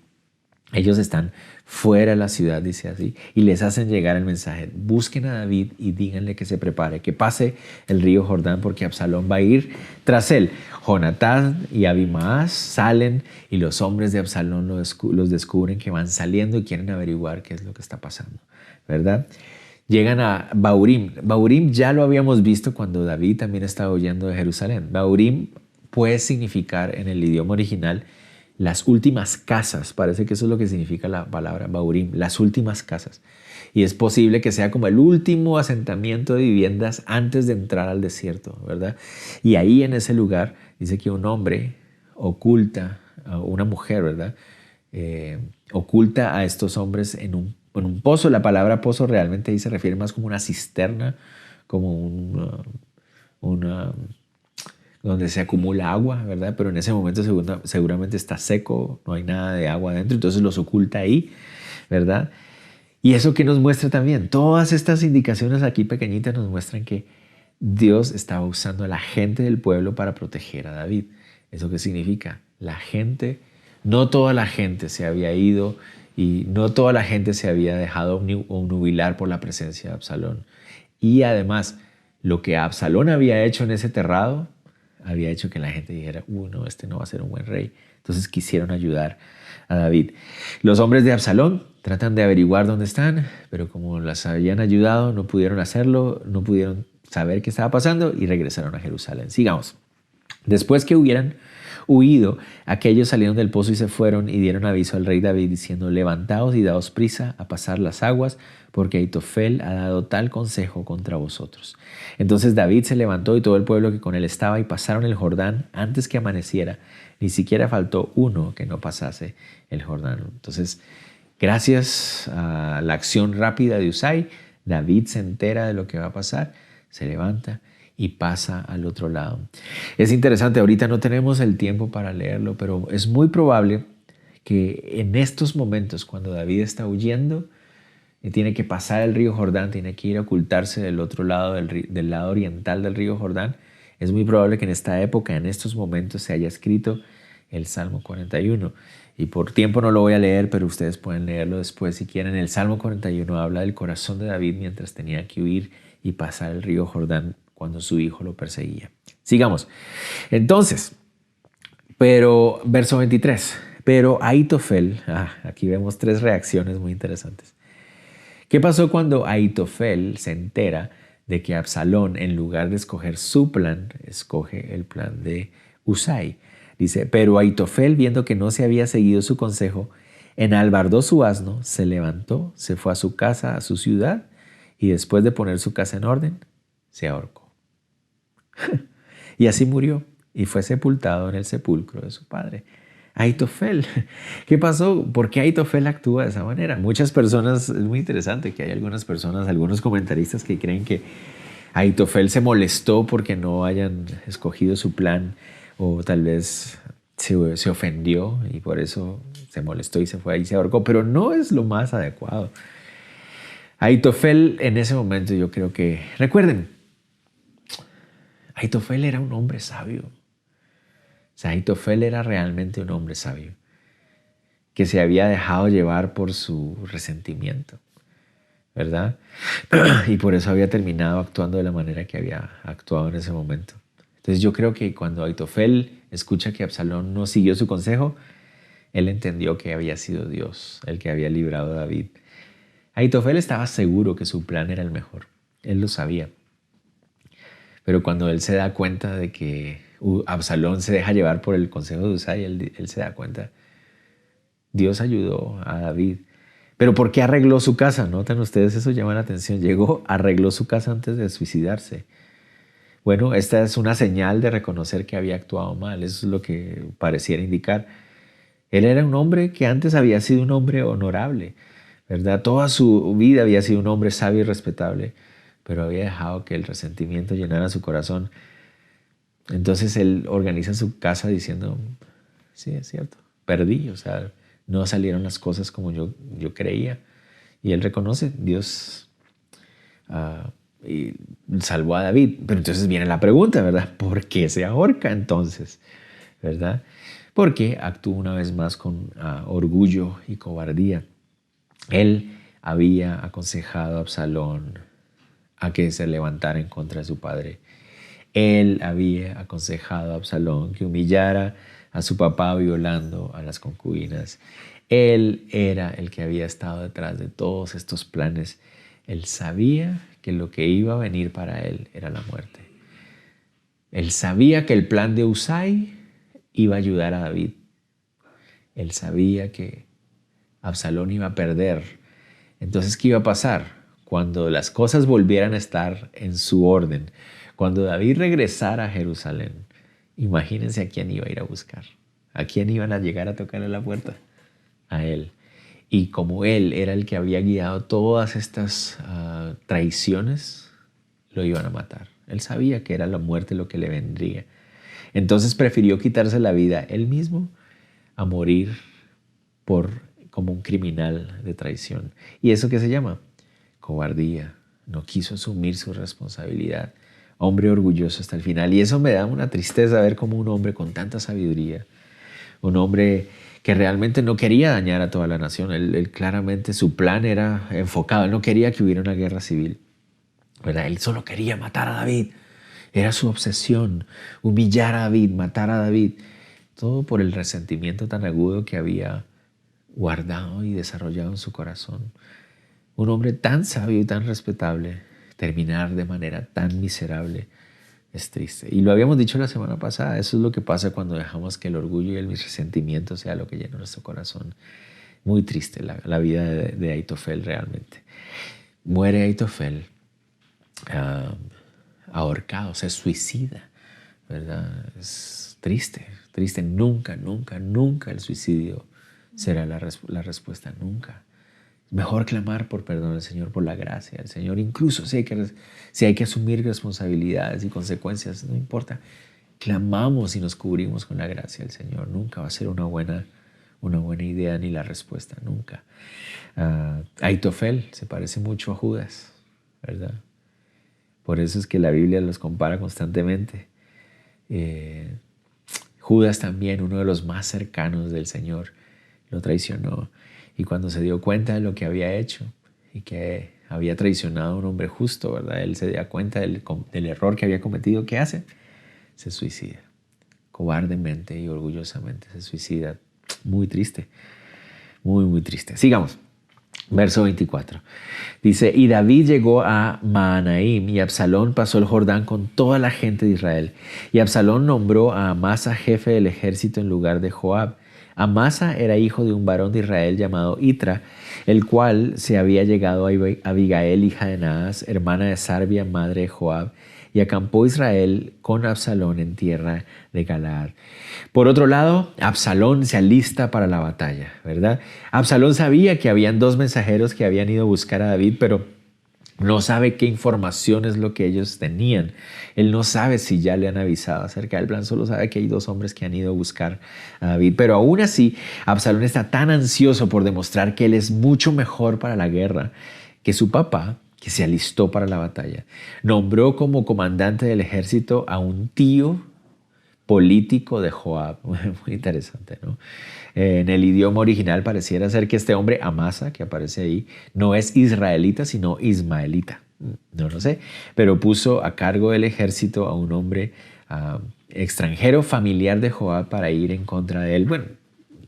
Ellos están fuera de la ciudad, dice así, y les hacen llegar el mensaje: busquen a David y díganle que se prepare, que pase el río Jordán, porque Absalón va a ir tras él. Jonatán y Ahimaas salen y los hombres de Absalón los descubren que van saliendo y quieren averiguar qué es lo que está pasando, ¿verdad? Llegan a Baurim. Baurim ya lo habíamos visto cuando David también estaba huyendo de Jerusalén. Baurim puede significar en el idioma original las últimas casas. Parece que eso es lo que significa la palabra Baurim, las últimas casas. Y es posible que sea como el último asentamiento de viviendas antes de entrar al desierto, ¿verdad? Y ahí en ese lugar dice que un hombre oculta, una mujer, ¿verdad? Oculta a estos hombres en en un pozo. La palabra pozo realmente ahí se refiere más como una cisterna, como una donde se acumula agua, ¿verdad? Pero en ese momento seguramente está seco, no hay nada de agua adentro, entonces los oculta ahí, ¿verdad? Y eso que nos muestra también, todas estas indicaciones aquí pequeñitas nos muestran que Dios estaba usando a la gente del pueblo para proteger a David. ¿Eso qué significa? La gente, no toda la gente se había ido y no toda la gente se había dejado obnubilar por la presencia de Absalón. Y además, lo que Absalón había hecho en ese terrado había hecho que la gente dijera, no, este no va a ser un buen rey. Entonces quisieron ayudar a David. Los hombres de Absalón tratan de averiguar dónde están, pero como las habían ayudado, no pudieron hacerlo, no pudieron saber qué estaba pasando y regresaron a Jerusalén. Sigamos. Después que hubieran huido, aquellos salieron del pozo y se fueron y dieron aviso al rey David diciendo, levantaos y daos prisa a pasar las aguas, porque Ahitofel ha dado tal consejo contra vosotros. Entonces David se levantó y todo el pueblo que con él estaba y pasaron el Jordán antes que amaneciera. Ni siquiera faltó uno que no pasase el Jordán. Entonces, gracias a la acción rápida de Usai, David se entera de lo que va a pasar, se levanta y pasa al otro lado. Es interesante, ahorita no tenemos el tiempo para leerlo, pero es muy probable que en estos momentos, cuando David está huyendo, y tiene que pasar el río Jordán, tiene que ir a ocultarse del otro lado, del lado oriental del río Jordán, es muy probable que en esta época, en estos momentos, se haya escrito el Salmo 41. Y por tiempo no lo voy a leer, pero ustedes pueden leerlo después si quieren. El Salmo 41 habla del corazón de David mientras tenía que huir y pasar el río Jordán cuando su hijo lo perseguía. Sigamos. Entonces, pero verso 23. Pero Ahitofel, aquí vemos tres reacciones muy interesantes. ¿Qué pasó cuando Ahitofel se entera de que Absalón, en lugar de escoger su plan, escoge el plan de Usai? Dice, pero Ahitofel, viendo que no se había seguido su consejo, enalbardó su asno, se levantó, se fue a su casa, a su ciudad, y después de poner su casa en orden, se ahorcó. Y así murió y fue sepultado en el sepulcro de su padre. Ahitofel, ¿qué pasó? ¿Por qué Ahitofel actúa de esa manera? Muchas personas, es muy interesante que hay algunas personas, algunos comentaristas que creen que Ahitofel se molestó porque no hayan escogido su plan o tal vez se ofendió y por eso se molestó y se fue y se ahorcó, pero no es lo más adecuado. Ahitofel en ese momento yo creo que, recuerden, Ahitofel era un hombre sabio. O sea, Ahitofel era realmente un hombre sabio que se había dejado llevar por su resentimiento, ¿verdad? Y por eso había terminado actuando de la manera que había actuado en ese momento. Entonces yo creo que cuando Ahitofel escucha que Absalón no siguió su consejo, él entendió que había sido Dios el que había librado a David. Ahitofel estaba seguro que su plan era el mejor. Él lo sabía. Pero cuando él se da cuenta de que Absalón se deja llevar por el consejo de Usai, él se da cuenta. Dios ayudó a David. Pero ¿por qué arregló su casa? ¿Notan ustedes? Eso llama la atención. Arregló su casa antes de suicidarse. Bueno, esta es una señal de reconocer que había actuado mal. Eso es lo que pareciera indicar. Él era un hombre que antes había sido un hombre honorable, ¿verdad? Toda su vida había sido un hombre sabio y respetable, pero había dejado que el resentimiento llenara su corazón. Entonces él organiza su casa diciendo, sí, es cierto, perdí, o sea, no salieron las cosas como yo creía. Y él reconoce, Dios y salvó a David. Pero entonces viene la pregunta, ¿verdad? ¿Por qué se ahorca entonces? ¿Verdad? Porque actuó una vez más con orgullo y cobardía. Él había aconsejado a Absalón a que se levantara en contra de su padre. Él había aconsejado a Absalón que humillara a su papá violando a las concubinas. Él era el que había estado detrás de todos estos planes. Él sabía que lo que iba a venir para él era la muerte. Él sabía que el plan de Usai iba a ayudar a David. Él sabía que Absalón iba a perder. Entonces, ¿qué iba a pasar? Cuando las cosas volvieran a estar en su orden, cuando David regresara a Jerusalén, imagínense a quién iba a ir a buscar. ¿A quién iban a llegar a tocarle la puerta? A él. Y como él era el que había guiado todas estas traiciones, lo iban a matar. Él sabía que era la muerte lo que le vendría. Entonces prefirió quitarse la vida él mismo a morir como un criminal de traición. ¿Y eso qué se llama? Cobardía. No quiso asumir su responsabilidad. Hombre orgulloso hasta el final. Y eso me da una tristeza ver cómo un hombre con tanta sabiduría, un hombre que realmente no quería dañar a toda la nación. Él claramente su plan era enfocado. Él no quería que hubiera una guerra civil, ¿verdad? Él solo quería matar a David. Era su obsesión, humillar a David, matar a David. Todo por el resentimiento tan agudo que había guardado y desarrollado en su corazón. Un hombre tan sabio y tan respetable, terminar de manera tan miserable es triste. Y lo habíamos dicho la semana pasada, eso es lo que pasa cuando dejamos que el orgullo y el resentimiento sea lo que llena nuestro corazón. Muy triste la vida de Ahitofel realmente. Muere Ahitofel ahorcado, se suicida, ¿verdad? Es triste, triste. Nunca, nunca, nunca el suicidio será la respuesta, nunca. Mejor clamar por perdón al Señor, por la gracia del Señor. Incluso si hay que asumir responsabilidades y consecuencias, no importa. Clamamos y nos cubrimos con la gracia del Señor. Nunca va a ser una buena idea ni la respuesta, nunca. Ahitofel se parece mucho a Judas, ¿verdad? Por eso es que la Biblia los compara constantemente. Judas también, uno de los más cercanos del Señor, lo traicionó. Y cuando se dio cuenta de lo que había hecho y que había traicionado a un hombre justo, ¿verdad? Él se da cuenta del error que había cometido. ¿Qué hace? Se suicida. Cobardemente y orgullosamente se suicida. Muy triste. Muy, muy triste. Sigamos. Verso 24. Dice, y David llegó a Mahanaim y Absalón pasó el Jordán con toda la gente de Israel. Y Absalón nombró a Amasa jefe del ejército en lugar de Joab. Amasa era hijo de un varón de Israel llamado Itra, el cual se había llegado a Abigail, hija de Naas, hermana de Sarbia, madre de Joab, y acampó Israel con Absalón en tierra de Galaad. Por otro lado, Absalón se alista para la batalla, ¿verdad? Absalón sabía que habían dos mensajeros que habían ido a buscar a David, pero no sabe qué información es lo que ellos tenían. Él no sabe si ya le han avisado acerca del plan, solo sabe que hay dos hombres que han ido a buscar a David. Pero aún así, Absalón está tan ansioso por demostrar que él es mucho mejor para la guerra que su papá, que se alistó para la batalla, nombró como comandante del ejército a un tío político de Joab. Muy interesante, ¿no? En el idioma original pareciera ser que este hombre, Amasa, que aparece ahí, no es israelita, sino ismaelita. No lo sé, pero puso a cargo del ejército a un hombre extranjero, familiar de Joab, para ir en contra de él. Bueno,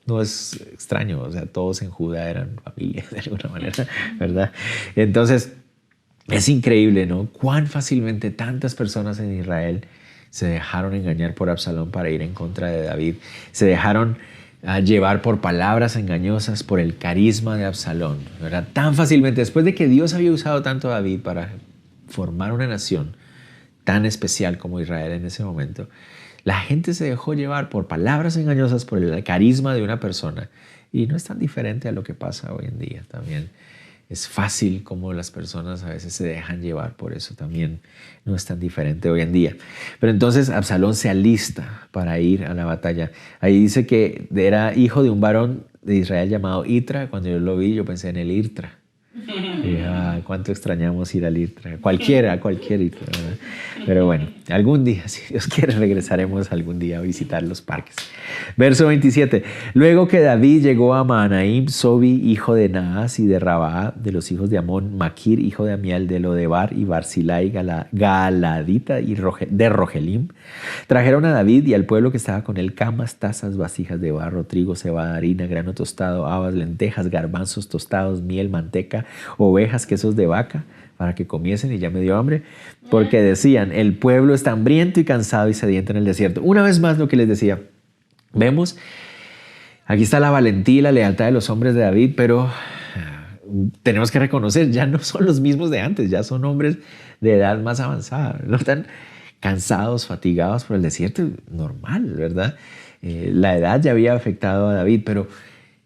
no es extraño, o sea, todos en Judá eran familia de alguna manera, ¿verdad? Entonces, es increíble, ¿no? Cuán fácilmente tantas personas en Israel se dejaron engañar por Absalón para ir en contra de David. Se dejaron llevar por palabras engañosas, por el carisma de Absalón, ¿verdad? Tan fácilmente, después de que Dios había usado tanto a David para formar una nación tan especial como Israel en ese momento, la gente se dejó llevar por palabras engañosas, por el carisma de una persona. Y no es tan diferente a lo que pasa hoy en día también. Es fácil como las personas a veces se dejan llevar por eso también. No es tan diferente hoy en día. Pero entonces Absalón se alista para ir a la batalla. Ahí dice que era hijo de un varón de Israel llamado Itra. Cuando yo lo vi, yo pensé en el Irtra. Y, cuánto extrañamos ir al Irtra. Cualquier Irtra, ¿verdad? Pero bueno, algún día, si Dios quiere, regresaremos algún día a visitar los parques. Verso 27. Luego que David llegó a Mahanaim, Sobi, hijo de Naas y de Rabá, de los hijos de Amón, Maquir, hijo de Amial, de Lodebar y Barzilai, Galadita y de Rogelim, trajeron a David y al pueblo que estaba con él camas, tazas, vasijas de barro, trigo, cebada, harina, grano tostado, habas, lentejas, garbanzos tostados, miel, manteca, ovejas, quesos de vaca, para que comiesen, y ya me dio hambre, porque decían, el pueblo está hambriento y cansado y sediento en el desierto. Una vez más lo que les decía, vemos, aquí está la valentía y la lealtad de los hombres de David, pero tenemos que reconocer, ya no son los mismos de antes, ya son hombres de edad más avanzada, no están cansados, fatigados por el desierto, normal, ¿verdad? La edad ya había afectado a David, pero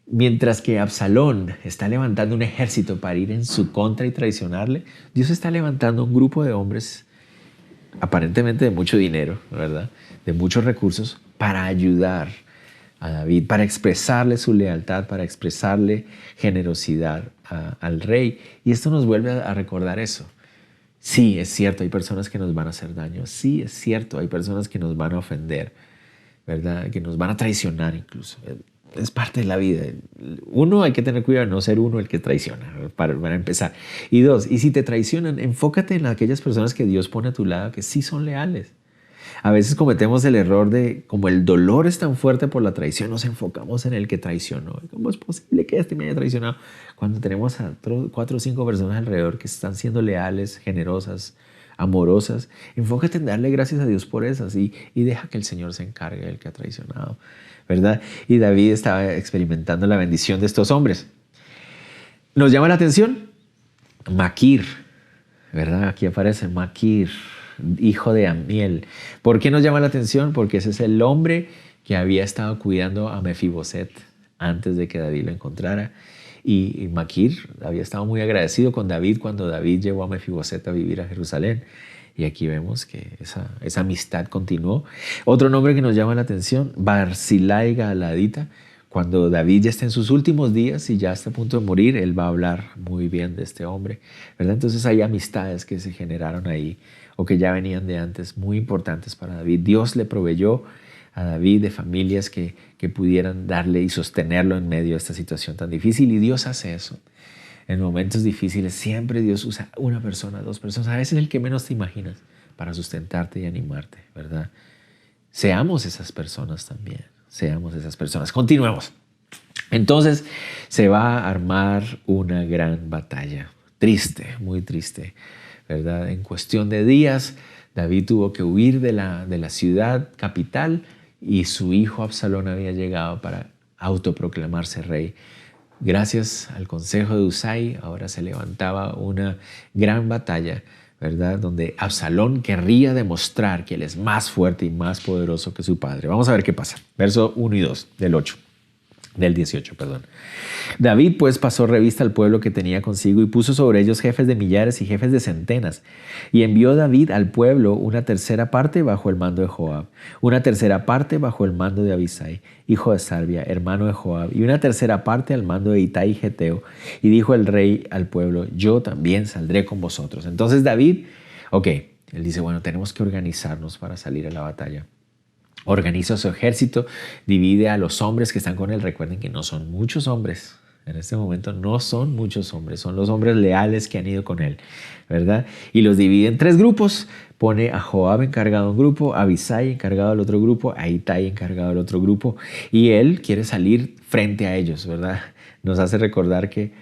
Mientras que Absalón está levantando un ejército para ir en su contra y traicionarle, Dios está levantando un grupo de hombres aparentemente de mucho dinero, ¿verdad? De muchos recursos para ayudar a David, para expresarle su lealtad, para expresarle generosidad al rey. Y esto nos vuelve a recordar eso. Sí, es cierto, hay personas que nos van a hacer daño. Sí, es cierto, hay personas que nos van a ofender, ¿verdad? Que nos van a traicionar incluso. Es parte de la vida. Uno, hay que tener cuidado de no ser uno el que traiciona, para empezar. Y dos, y si te traicionan, enfócate en aquellas personas que Dios pone a tu lado que sí son leales. A veces cometemos el error de, como el dolor es tan fuerte por la traición, nos enfocamos en el que traicionó. ¿Cómo es posible que este me haya traicionado? Cuando tenemos a 4 o 5 personas alrededor que están siendo leales, generosas, amorosas, enfócate en darle gracias a Dios por esas y deja que el Señor se encargue del que ha traicionado, ¿verdad? Y David estaba experimentando la bendición de estos hombres. Nos llama la atención Maquir, ¿verdad? Aquí aparece Maquir, hijo de Amiel. ¿Por qué nos llama la atención? Porque ese es el hombre que había estado cuidando a Mefiboset antes de que David lo encontrara. Y Maquir había estado muy agradecido con David cuando David llevó a Mefiboset a vivir a Jerusalén. Y aquí vemos que esa amistad continuó. Otro nombre que nos llama la atención, Barzillai Gaaladita. Cuando David ya está en sus últimos días y ya está a punto de morir, él va a hablar muy bien de este hombre, ¿verdad? Entonces hay amistades que se generaron ahí o que ya venían de antes, muy importantes para David. Dios le proveyó a David de familias que pudieran darle y sostenerlo en medio de esta situación tan difícil. Y Dios hace eso. En momentos difíciles siempre Dios usa una persona, 2 personas, a veces el que menos te imaginas, para sustentarte y animarte, ¿verdad? Seamos esas personas también. Seamos esas personas. Continuemos. Entonces se va a armar una gran batalla. Triste, muy triste, ¿verdad? En cuestión de días, David tuvo que huir de la ciudad capital y su hijo Absalón había llegado para autoproclamarse rey. Gracias al consejo de Usai, ahora se levantaba una gran batalla, ¿verdad? Donde Absalón querría demostrar que él es más fuerte y más poderoso que su padre. Vamos a ver qué pasa. Verso 1 y 2 del 18, perdón. David pues pasó revista al pueblo que tenía consigo y puso sobre ellos jefes de millares y jefes de centenas. Y envió David al pueblo una tercera parte bajo el mando de Joab, una tercera parte bajo el mando de Abisai, hijo de Sarbia, hermano de Joab, y una tercera parte al mando de Itai Geteo. Y dijo el rey al pueblo, yo también saldré con vosotros. Entonces David, él dice, bueno, tenemos que organizarnos para salir a la batalla. Organiza su ejército, divide a los hombres que están con él. Recuerden que no son muchos hombres. En este momento no son muchos hombres, son los hombres leales que han ido con él, ¿verdad? Y los divide en 3 grupos. Pone a Joab encargado de un grupo, a Abisai encargado del otro grupo, a Itai encargado del otro grupo. Y él quiere salir frente a ellos, ¿verdad? Nos hace recordar que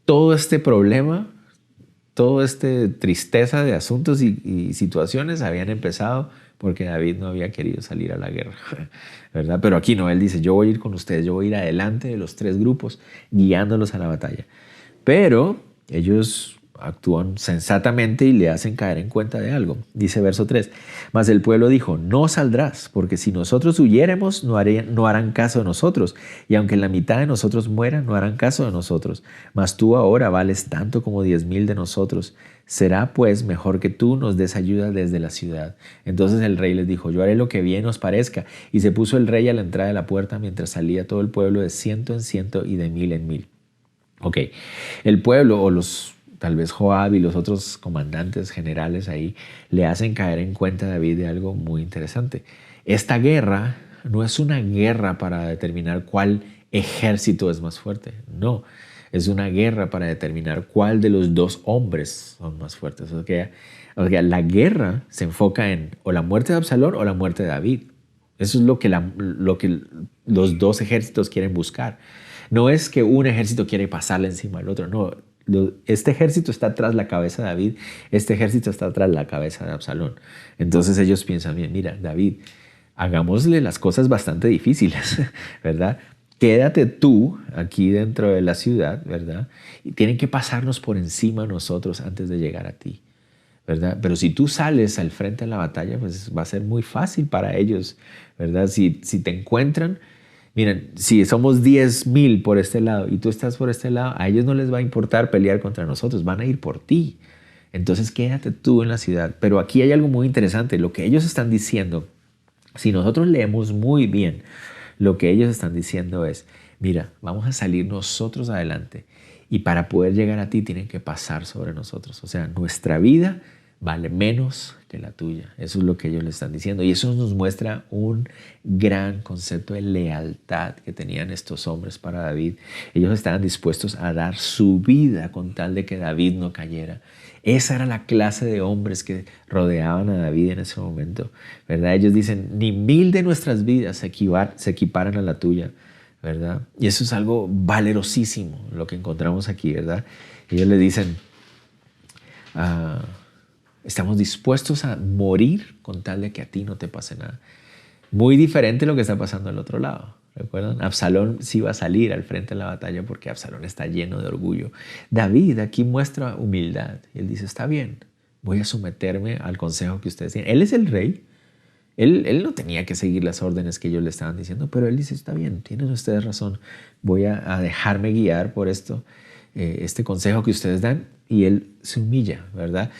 todo este problema, toda esta tristeza de asuntos y situaciones habían empezado porque David no había querido salir a la guerra, ¿verdad? Pero aquí no, él dice, yo voy a ir con ustedes, yo voy a ir adelante de los 3 grupos, guiándolos a la batalla. Pero ellos actúan sensatamente y le hacen caer en cuenta de algo. Dice verso 3, mas el pueblo dijo, no saldrás, porque si nosotros huyéremos, no harán caso de nosotros, y aunque la mitad de nosotros muera, no harán caso de nosotros. Mas tú ahora vales tanto como 10,000 de nosotros. Será pues mejor que tú nos des ayuda desde la ciudad. Entonces el rey les dijo, yo haré lo que bien os parezca. Y se puso el rey a la entrada de la puerta mientras salía todo el pueblo de 100 en 100 y de 1000 en 1000. El pueblo o tal vez Joab y los otros comandantes generales ahí le hacen caer en cuenta a David de algo muy interesante. Esta guerra no es una guerra para determinar cuál ejército es más fuerte, no. Es una guerra para determinar cuál de los 2 hombres son más fuertes. O sea, la guerra se enfoca en o la muerte de Absalón o la muerte de David. Eso es lo que los 2 ejércitos quieren buscar. No es que un ejército quiere pasarle encima al otro, no. Este ejército está tras la cabeza de David, este ejército está tras la cabeza de Absalón. Entonces ellos piensan, bien, mira, David, hagámosle las cosas bastante difíciles, ¿verdad? Quédate tú aquí dentro de la ciudad, ¿verdad? Y tienen que pasarnos por encima nosotros antes de llegar a ti, ¿verdad? Pero si tú sales al frente de la batalla, pues va a ser muy fácil para ellos, ¿verdad? Si te encuentran, Miren, si somos 10,000 por este lado y tú estás por este lado, a ellos no les va a importar pelear contra nosotros, van a ir por ti. Entonces quédate tú en la ciudad. Pero aquí hay algo muy interesante. Lo que ellos están diciendo, si nosotros leemos muy bien, lo que ellos están diciendo es, mira, vamos a salir nosotros adelante y para poder llegar a ti tienen que pasar sobre nosotros. O sea, nuestra vida vale menos que la tuya. Eso es lo que ellos le están diciendo. Y eso nos muestra un gran concepto de lealtad que tenían estos hombres para David. Ellos estaban dispuestos a dar su vida con tal de que David no cayera. Esa era la clase de hombres que rodeaban a David en ese momento, ¿verdad? Ellos dicen, ni 1,000 de nuestras vidas se equiparan a la tuya, ¿verdad? Y eso es algo valerosísimo, lo que encontramos aquí, ¿verdad? Ellos le dicen, estamos dispuestos a morir con tal de que a ti no te pase nada. Muy diferente lo que está pasando al otro lado. ¿Recuerdan? Absalón sí va a salir al frente de la batalla porque Absalón está lleno de orgullo. David aquí muestra humildad. Él dice, está bien, voy a someterme al consejo que ustedes tienen. Él es el rey. Él no tenía que seguir las órdenes que ellos le estaban diciendo, pero él dice, está bien, tienen ustedes razón. Voy a dejarme guiar por esto, este consejo que ustedes dan. Y él se humilla, ¿verdad?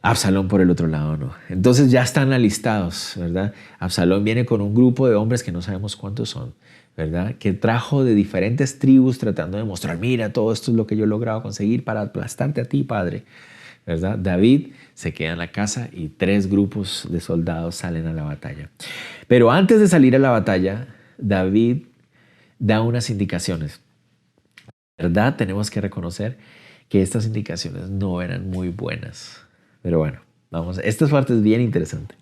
Absalón por el otro lado no. Entonces ya están alistados, ¿verdad? Absalón viene con un grupo de hombres que no sabemos cuántos son, ¿verdad? Que trajo de diferentes tribus tratando de mostrar, mira, todo esto es lo que yo he logrado conseguir para aplastarte a ti, padre, ¿verdad? David se queda en la casa y 3 grupos de soldados salen a la batalla. Pero antes de salir a la batalla, David da unas indicaciones. ¿Verdad? Tenemos que reconocer que estas indicaciones no eran muy buenas. Pero bueno, vamos. Esta parte es bien interesante.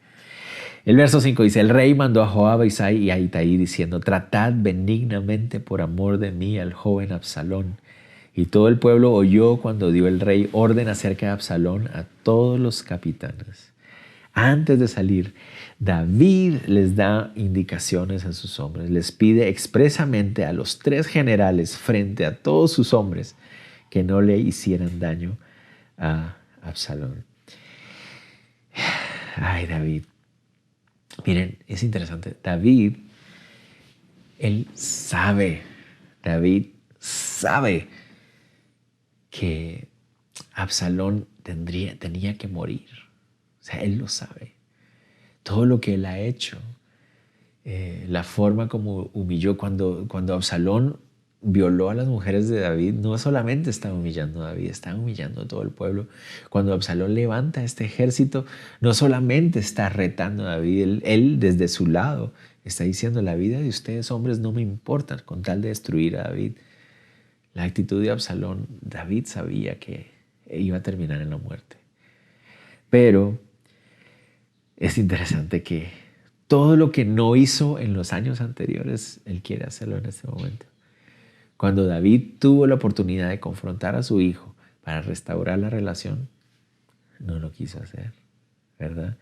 El verso 5 dice, el rey mandó a Joab, a Abisai y a Itaí diciendo, tratad benignamente por amor de mí al joven Absalón. Y todo el pueblo oyó cuando dio el rey orden acerca de Absalón a todos los capitanes. Antes de salir, David les da indicaciones a sus hombres. Les pide expresamente a los 3 generales frente a todos sus hombres que no le hicieran daño a Absalón. Ay, David. Miren, es interesante. David sabe que Absalón tenía que morir. O sea, él lo sabe. Todo lo que él ha hecho, la forma como humilló cuando Absalón violó a las mujeres de David, no solamente estaba humillando a David, estaba humillando a todo el pueblo. Cuando Absalón levanta este ejército, no solamente está retando a David, él desde su lado está diciendo, la vida de ustedes hombres no me importa con tal de destruir a David. La actitud de Absalón, David sabía que iba a terminar en la muerte. Pero es interesante que todo lo que no hizo en los años anteriores, él quiere hacerlo en este momento. Cuando David tuvo la oportunidad de confrontar a su hijo para restaurar la relación, no lo quiso hacer, ¿verdad?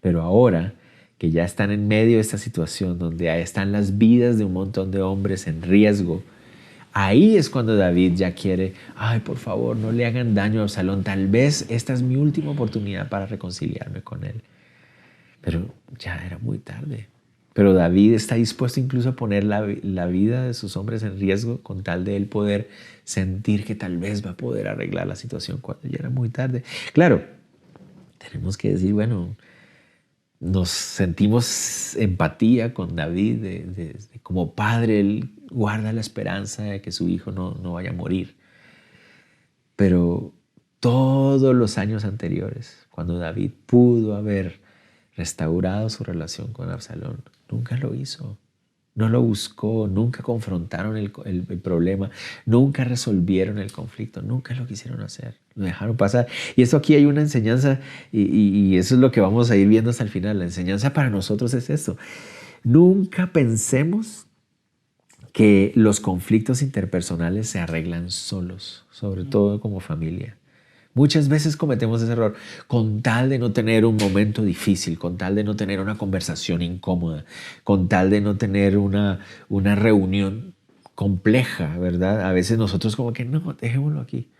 Pero ahora que ya están en medio de esta situación donde están las vidas de un montón de hombres en riesgo, ahí es cuando David ya quiere, ay, por favor, no le hagan daño a Absalón. Tal vez esta es mi última oportunidad para reconciliarme con él. Pero ya era muy tarde. Pero David está dispuesto incluso a poner la vida de sus hombres en riesgo con tal de él poder sentir que tal vez va a poder arreglar la situación cuando ya era muy tarde. Claro, tenemos que decir, bueno, nos sentimos empatía con David, de como padre, él guarda la esperanza de que su hijo no vaya a morir. Pero todos los años anteriores, cuando David pudo haber restaurado su relación con Absalón, nunca lo hizo. No lo buscó, nunca confrontaron el problema, nunca resolvieron el conflicto, nunca lo quisieron hacer, lo dejaron pasar. Y eso aquí hay una enseñanza y eso es lo que vamos a ir viendo hasta el final. La enseñanza para nosotros es esto. Nunca pensemos que los conflictos interpersonales se arreglan solos, sobre todo como familia. Muchas veces cometemos ese error con tal de no tener un momento difícil, con tal de no tener una conversación incómoda, con tal de no tener una reunión compleja, ¿verdad? A veces nosotros como que no, dejémoslo aquí.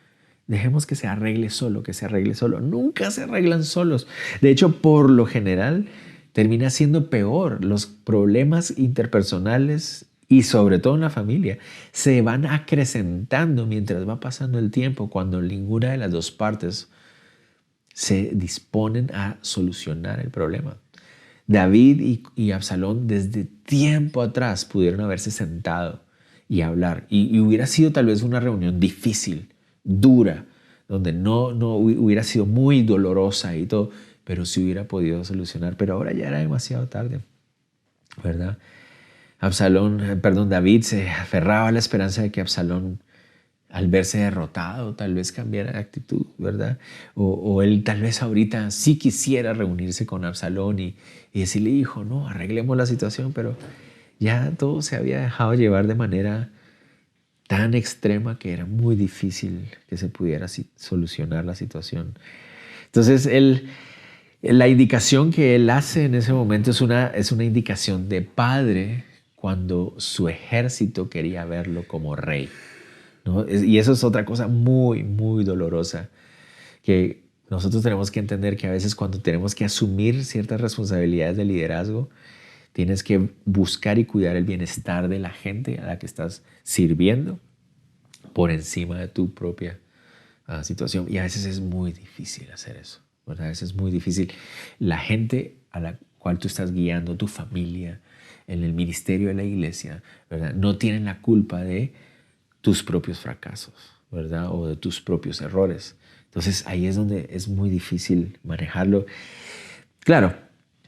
Dejemos que se arregle solo, que se arregle solo. Nunca se arreglan solos. De hecho, por lo general, termina siendo peor. Los problemas interpersonales y sobre todo en la familia, se van acrecentando mientras va pasando el tiempo, cuando ninguna de las dos partes se disponen a solucionar el problema. David y Absalón desde tiempo atrás pudieron haberse sentado y hablar, y hubiera sido tal vez una reunión difícil, dura, donde no hubiera sido muy dolorosa y todo, pero se hubiera podido solucionar. Pero ahora ya era demasiado tarde, ¿verdad? David se aferraba a la esperanza de que Absalón, al verse derrotado, tal vez cambiara de actitud, ¿verdad? O él tal vez ahorita sí quisiera reunirse con Absalón y decirle, hijo, no, arreglemos la situación, pero ya todo se había dejado llevar de manera tan extrema que era muy difícil que se pudiera solucionar la situación. Entonces, la indicación que él hace en ese momento es una indicación de padre cuando su ejército quería verlo como rey, ¿no? Y eso es otra cosa muy, muy dolorosa, que nosotros tenemos que entender que a veces cuando tenemos que asumir ciertas responsabilidades de liderazgo, tienes que buscar y cuidar el bienestar de la gente a la que estás sirviendo por encima de tu propia situación. Y a veces es muy difícil hacer eso, ¿verdad? A veces es muy difícil. La gente a la cual tú estás guiando, tu familia, en el ministerio de la iglesia, ¿verdad? No tienen la culpa de tus propios fracasos, ¿verdad? O de tus propios errores. Entonces ahí es donde es muy difícil manejarlo. Claro,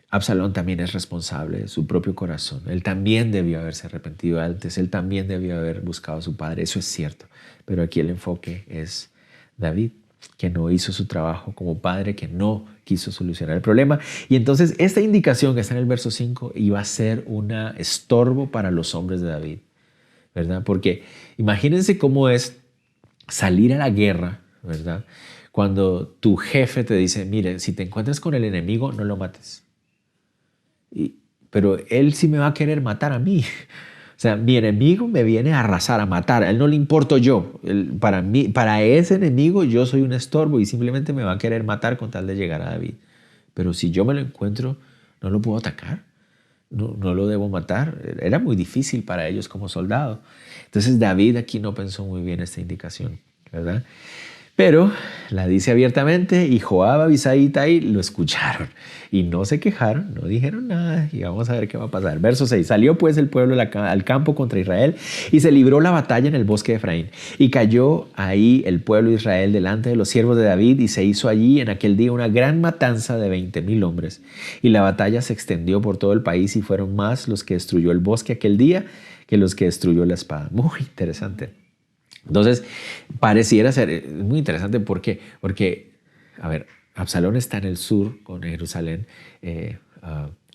Absalón también es responsable de su propio corazón. Él también debió haberse arrepentido antes. Él también debió haber buscado a su padre. Eso es cierto. Pero aquí el enfoque es David, que no hizo su trabajo como padre, que no quiso solucionar el problema. Y entonces esta indicación que está en el verso 5 iba a ser un estorbo para los hombres de David, ¿verdad? Porque imagínense cómo es salir a la guerra, ¿verdad? Cuando tu jefe te dice, mire, si te encuentras con el enemigo, no lo mates. Pero él sí me va a querer matar a mí. O sea, mi enemigo me viene a arrasar, a matar. A él no le importo yo. Para ese enemigo yo soy un estorbo y simplemente me va a querer matar con tal de llegar a David. Pero si yo me lo encuentro, no lo puedo atacar. No lo debo matar. Era muy difícil para ellos como soldado. Entonces David aquí no pensó muy bien esta indicación, ¿verdad? Pero la dice abiertamente y Joab, Abisai y Itai lo escucharon y no se quejaron, no dijeron nada y vamos a ver qué va a pasar. Verso 6. Salió pues el pueblo al campo contra Israel y se libró la batalla en el bosque de Efraín. Y cayó ahí el pueblo de Israel delante de los siervos de David y se hizo allí en aquel día una gran matanza de 20,000 hombres. Y la batalla se extendió por todo el país y fueron más los que destruyó el bosque aquel día que los que destruyó la espada. Muy interesante. Entonces, pareciera ser muy interesante. ¿Por qué? Porque, a ver, Absalón está en el sur con Jerusalén.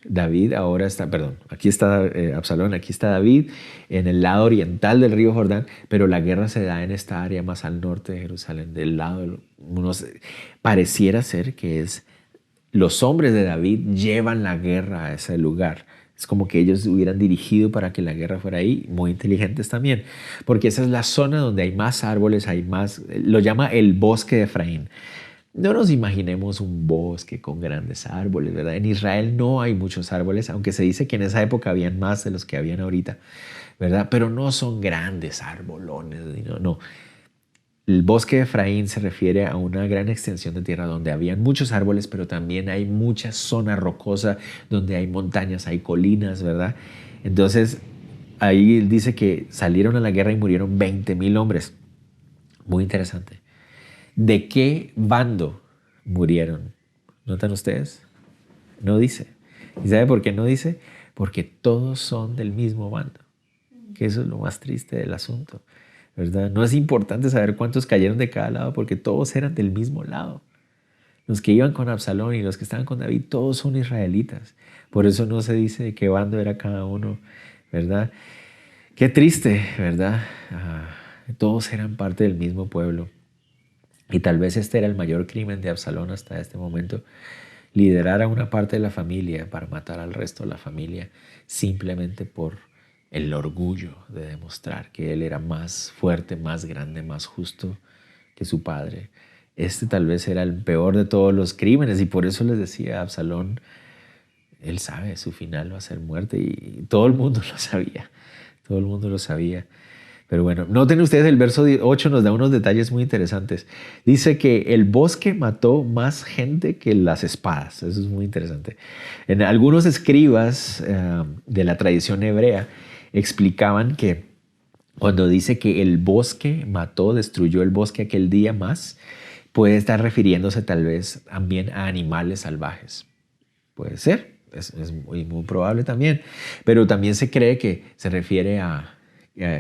David ahora está, perdón, aquí está Absalón, aquí está David en el lado oriental del río Jordán, pero la guerra se da en esta área más al norte de Jerusalén, del lado, pareciera ser que es los hombres de David llevan la guerra a ese lugar. Es como que ellos hubieran dirigido para que la guerra fuera ahí, muy inteligentes también, porque esa es la zona donde hay más árboles, hay más, lo llama el bosque de Efraín. No nos imaginemos un bosque con grandes árboles, ¿verdad? En Israel no hay muchos árboles, aunque se dice que en esa época habían más de los que habían ahorita, ¿verdad? Pero no son grandes arbolones, no. El bosque de Efraín se refiere a una gran extensión de tierra donde habían muchos árboles, pero también hay mucha zona rocosa donde hay montañas, hay colinas, ¿verdad? Entonces, ahí dice que salieron a la guerra y murieron 20,000 hombres. Muy interesante. ¿De qué bando murieron? ¿Notan ustedes? No dice. ¿Y sabe por qué no dice? Porque todos son del mismo bando. Que eso es lo más triste del asunto, ¿verdad? No es importante saber cuántos cayeron de cada lado porque todos eran del mismo lado. Los que iban con Absalón y los que estaban con David, todos son israelitas. Por eso no se dice de qué bando era cada uno, ¿verdad? Qué triste, ¿verdad? Todos eran parte del mismo pueblo. Y tal vez este era el mayor crimen de Absalón hasta este momento. Liderar a una parte de la familia para matar al resto de la familia simplemente por el orgullo de demostrar que él era más fuerte, más grande, más justo que su padre. Este tal vez era el peor de todos los crímenes y por eso les decía a Absalón, él sabe, su final va a ser muerte y todo el mundo lo sabía. todo el mundo lo sabía. Pero bueno, noten ustedes el verso 8 nos da unos detalles muy interesantes. Dice que el bosque mató más gente que las espadas. Eso es muy interesante. En algunos escribas de la tradición hebrea explicaban que cuando dice que el bosque mató, destruyó el bosque aquel día más, puede estar refiriéndose tal vez también a animales salvajes. Puede ser, es muy probable también. Pero también se cree que se refiere a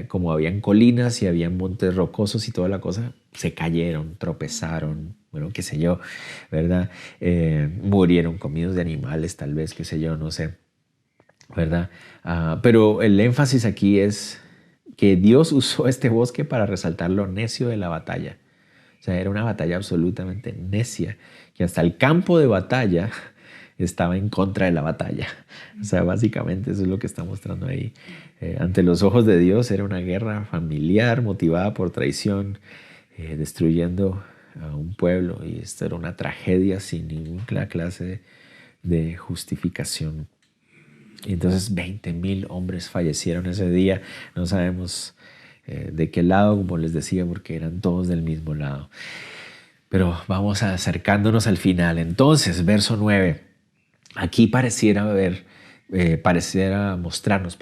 como habían colinas y habían montes rocosos y toda la cosa, se cayeron, tropezaron, bueno, qué sé yo, ¿verdad? Murieron comidos de animales, tal vez, qué sé yo, no sé, ¿verdad? Pero el énfasis aquí es que Dios usó este bosque para resaltar lo necio de la batalla. O sea, era una batalla absolutamente necia, que hasta el campo de batalla estaba en contra de la batalla. O sea, básicamente eso es lo que está mostrando ahí. Ante los ojos de Dios era una guerra familiar motivada por traición, destruyendo a un pueblo. Y esto era una tragedia sin ninguna clase de justificación. Y entonces 20,000 hombres fallecieron ese día. No sabemos de qué lado, como les decía, porque eran todos del mismo lado. Pero vamos acercándonos al final. Entonces, verso 9. Aquí pareciera mostrarnos,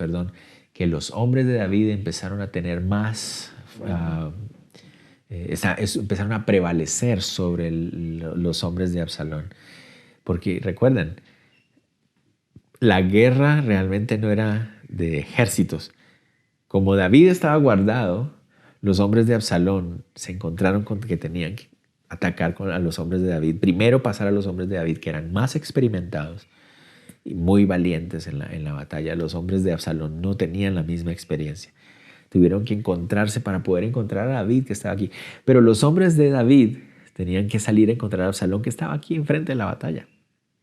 que los hombres de David empezaron a tener más, empezaron a prevalecer sobre los hombres de Absalón. Porque recuerden, la guerra realmente no era de ejércitos. Como David estaba guardado, los hombres de Absalón se encontraron con que tenían que atacar a los hombres de David. Primero pasar a los hombres de David, que eran más experimentados y muy valientes en la batalla. Los hombres de Absalón no tenían la misma experiencia. Tuvieron que encontrarse para poder encontrar a David, que estaba aquí. Pero los hombres de David tenían que salir a encontrar a Absalón, que estaba aquí enfrente de la batalla.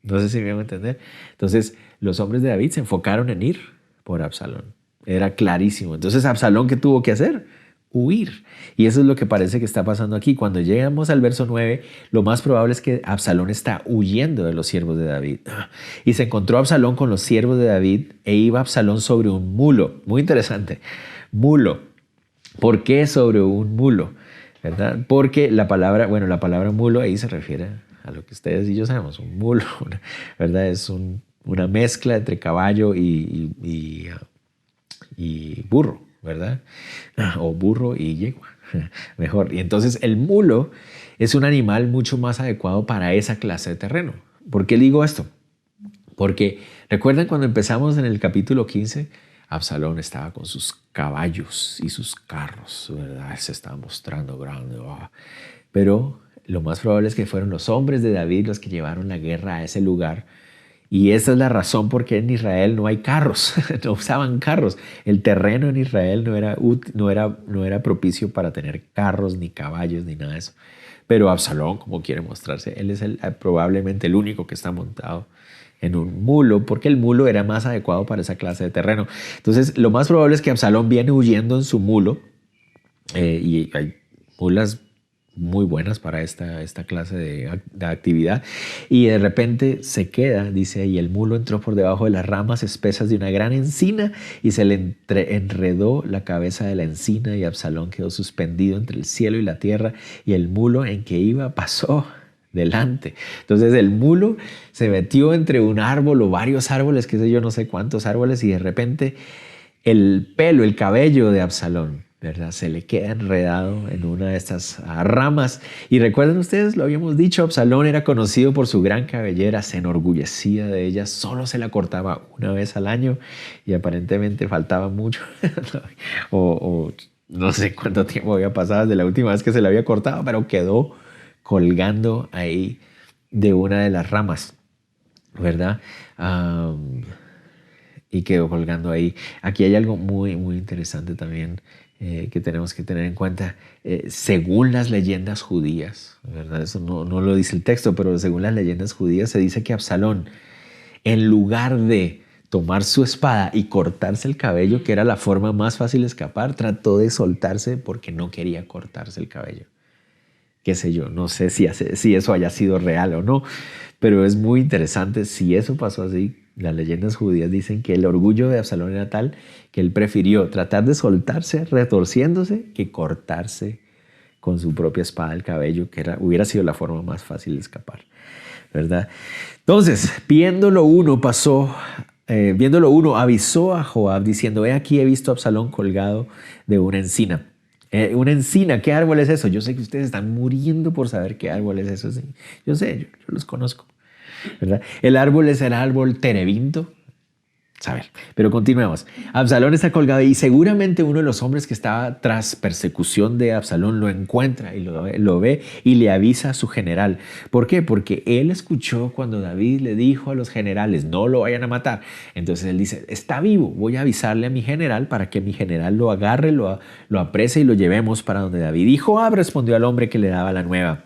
No sé si me van a entender. Entonces, los hombres de David se enfocaron en ir por Absalón. Era clarísimo. Entonces, ¿Absalón qué tuvo que hacer? Huir. Y eso es lo que parece que está pasando aquí. Cuando llegamos al verso 9, lo más probable es que Absalón está huyendo de los siervos de David. Y se encontró Absalón con los siervos de David e iba Absalón sobre un mulo. Muy interesante. Mulo. ¿Por qué sobre un mulo? ¿Verdad? Porque la palabra mulo ahí se refiere a lo que ustedes y yo sabemos, un mulo, ¿verdad? Es una mezcla entre caballo y burro, ¿verdad? O burro y yegua, mejor. Y entonces el mulo es un animal mucho más adecuado para esa clase de terreno. ¿Por qué digo esto? Porque recuerdan cuando empezamos en el capítulo 15, Absalón estaba con sus caballos y sus carros, ¿verdad? Se estaba mostrando grande. Pero lo más probable es que fueron los hombres de David los que llevaron la guerra a ese lugar. Y esa es la razón por qué en Israel no hay carros, no usaban carros. El terreno en Israel no era propicio para tener carros, ni caballos, ni nada de eso. Pero Absalón, como quiere mostrarse, él es probablemente el único que está montado en un mulo, porque el mulo era más adecuado para esa clase de terreno. Entonces, lo más probable es que Absalón viene huyendo en su mulo, y hay mulas muy buenas para esta clase de actividad, y de repente se queda, dice, y el mulo entró por debajo de las ramas espesas de una gran encina y se le enredó la cabeza de la encina, y Absalón quedó suspendido entre el cielo y la tierra, y el mulo en que iba pasó delante. Entonces el mulo se metió entre un árbol o varios árboles, qué sé yo, no sé cuántos árboles, y de repente el cabello de Absalón, ¿verdad? Se le queda enredado en una de estas ramas. Y recuerden ustedes, lo habíamos dicho, Absalón era conocido por su gran cabellera, se enorgullecía de ella, solo se la cortaba una vez al año y aparentemente faltaba mucho. o no sé cuánto tiempo había pasado desde la última vez que se la había cortado, pero quedó colgando ahí de una de las ramas, ¿verdad? Y quedó colgando ahí. Aquí hay algo muy, muy interesante también que tenemos que tener en cuenta. Según las leyendas judías, ¿verdad? Eso no lo dice el texto, pero según las leyendas judías se dice que Absalón, en lugar de tomar su espada y cortarse el cabello, que era la forma más fácil de escapar, trató de soltarse porque no quería cortarse el cabello. Qué sé yo, no sé si eso haya sido real o no, pero es muy interesante. Si eso pasó así, Las leyendas judías dicen que el orgullo de Absalón era tal que él prefirió tratar de soltarse retorciéndose que cortarse con su propia espada el cabello, que hubiera sido la forma más fácil de escapar, ¿verdad? Entonces, viéndolo uno, avisó a Joab diciendo: he aquí, he visto a Absalón colgado de una encina. Una encina, ¿qué árbol es eso? Yo sé que ustedes están muriendo por saber qué árbol es eso. Sí. Yo sé, yo los conozco, ¿verdad? El árbol es el árbol terebinto. Saber. Pero continuemos. Absalón está colgado y seguramente uno de los hombres que estaba tras persecución de Absalón lo encuentra y lo ve y le avisa a su general. ¿Por qué? Porque él escuchó cuando David le dijo a los generales: no lo vayan a matar. Entonces él dice: está vivo, voy a avisarle a mi general para que mi general lo agarre, lo aprese y lo llevemos para donde David. Y Joab respondió al hombre que le daba la nueva: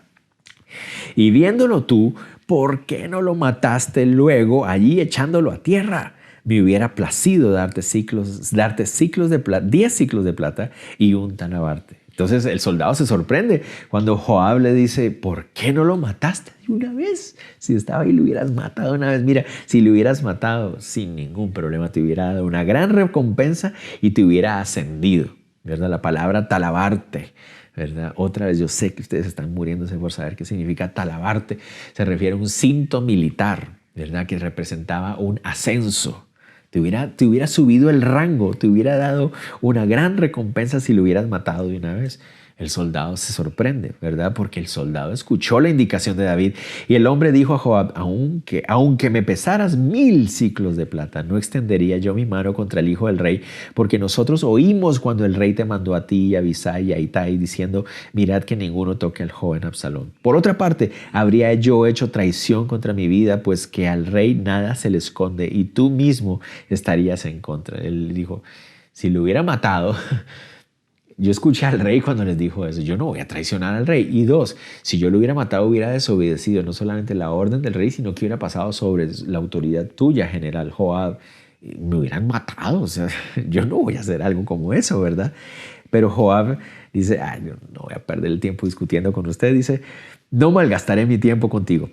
y viéndolo tú, ¿por qué no lo mataste luego allí echándolo a tierra? Me hubiera placido darte ciclos de plata, 10 ciclos de plata y un talabarte. Entonces el soldado se sorprende cuando Joab le dice: ¿por qué no lo mataste de una vez? Si estaba ahí, lo hubieras matado de una vez. Mira, si lo hubieras matado sin ningún problema, te hubiera dado una gran recompensa y te hubiera ascendido, ¿verdad? La palabra talabarte, ¿verdad? Otra vez, yo sé que ustedes están muriéndose por saber qué significa talabarte. Se refiere a un cinto militar, ¿verdad? Que representaba un ascenso. Te hubiera subido el rango, te hubiera dado una gran recompensa si lo hubieras matado de una vez. El soldado se sorprende, ¿verdad? Porque el soldado escuchó la indicación de David y el hombre dijo a Joab: aunque me pesaras 1000 ciclos de plata, no extendería yo mi mano contra el hijo del rey, porque nosotros oímos cuando el rey te mandó a ti y a Abisai y a Itai diciendo: mirad que ninguno toque al joven Absalón. Por otra parte, habría yo hecho traición contra mi vida, pues que al rey nada se le esconde y tú mismo estarías en contra. Él dijo: si lo hubiera matado... Yo escuché al rey cuando les dijo eso: yo no voy a traicionar al rey. Y dos, si yo lo hubiera matado, hubiera desobedecido no solamente la orden del rey, sino que hubiera pasado sobre la autoridad tuya, general Joab. Me hubieran matado. O sea, yo no voy a hacer algo como eso, ¿verdad? Pero Joab dice: yo no voy a perder el tiempo discutiendo con usted. Dice: no malgastaré mi tiempo contigo.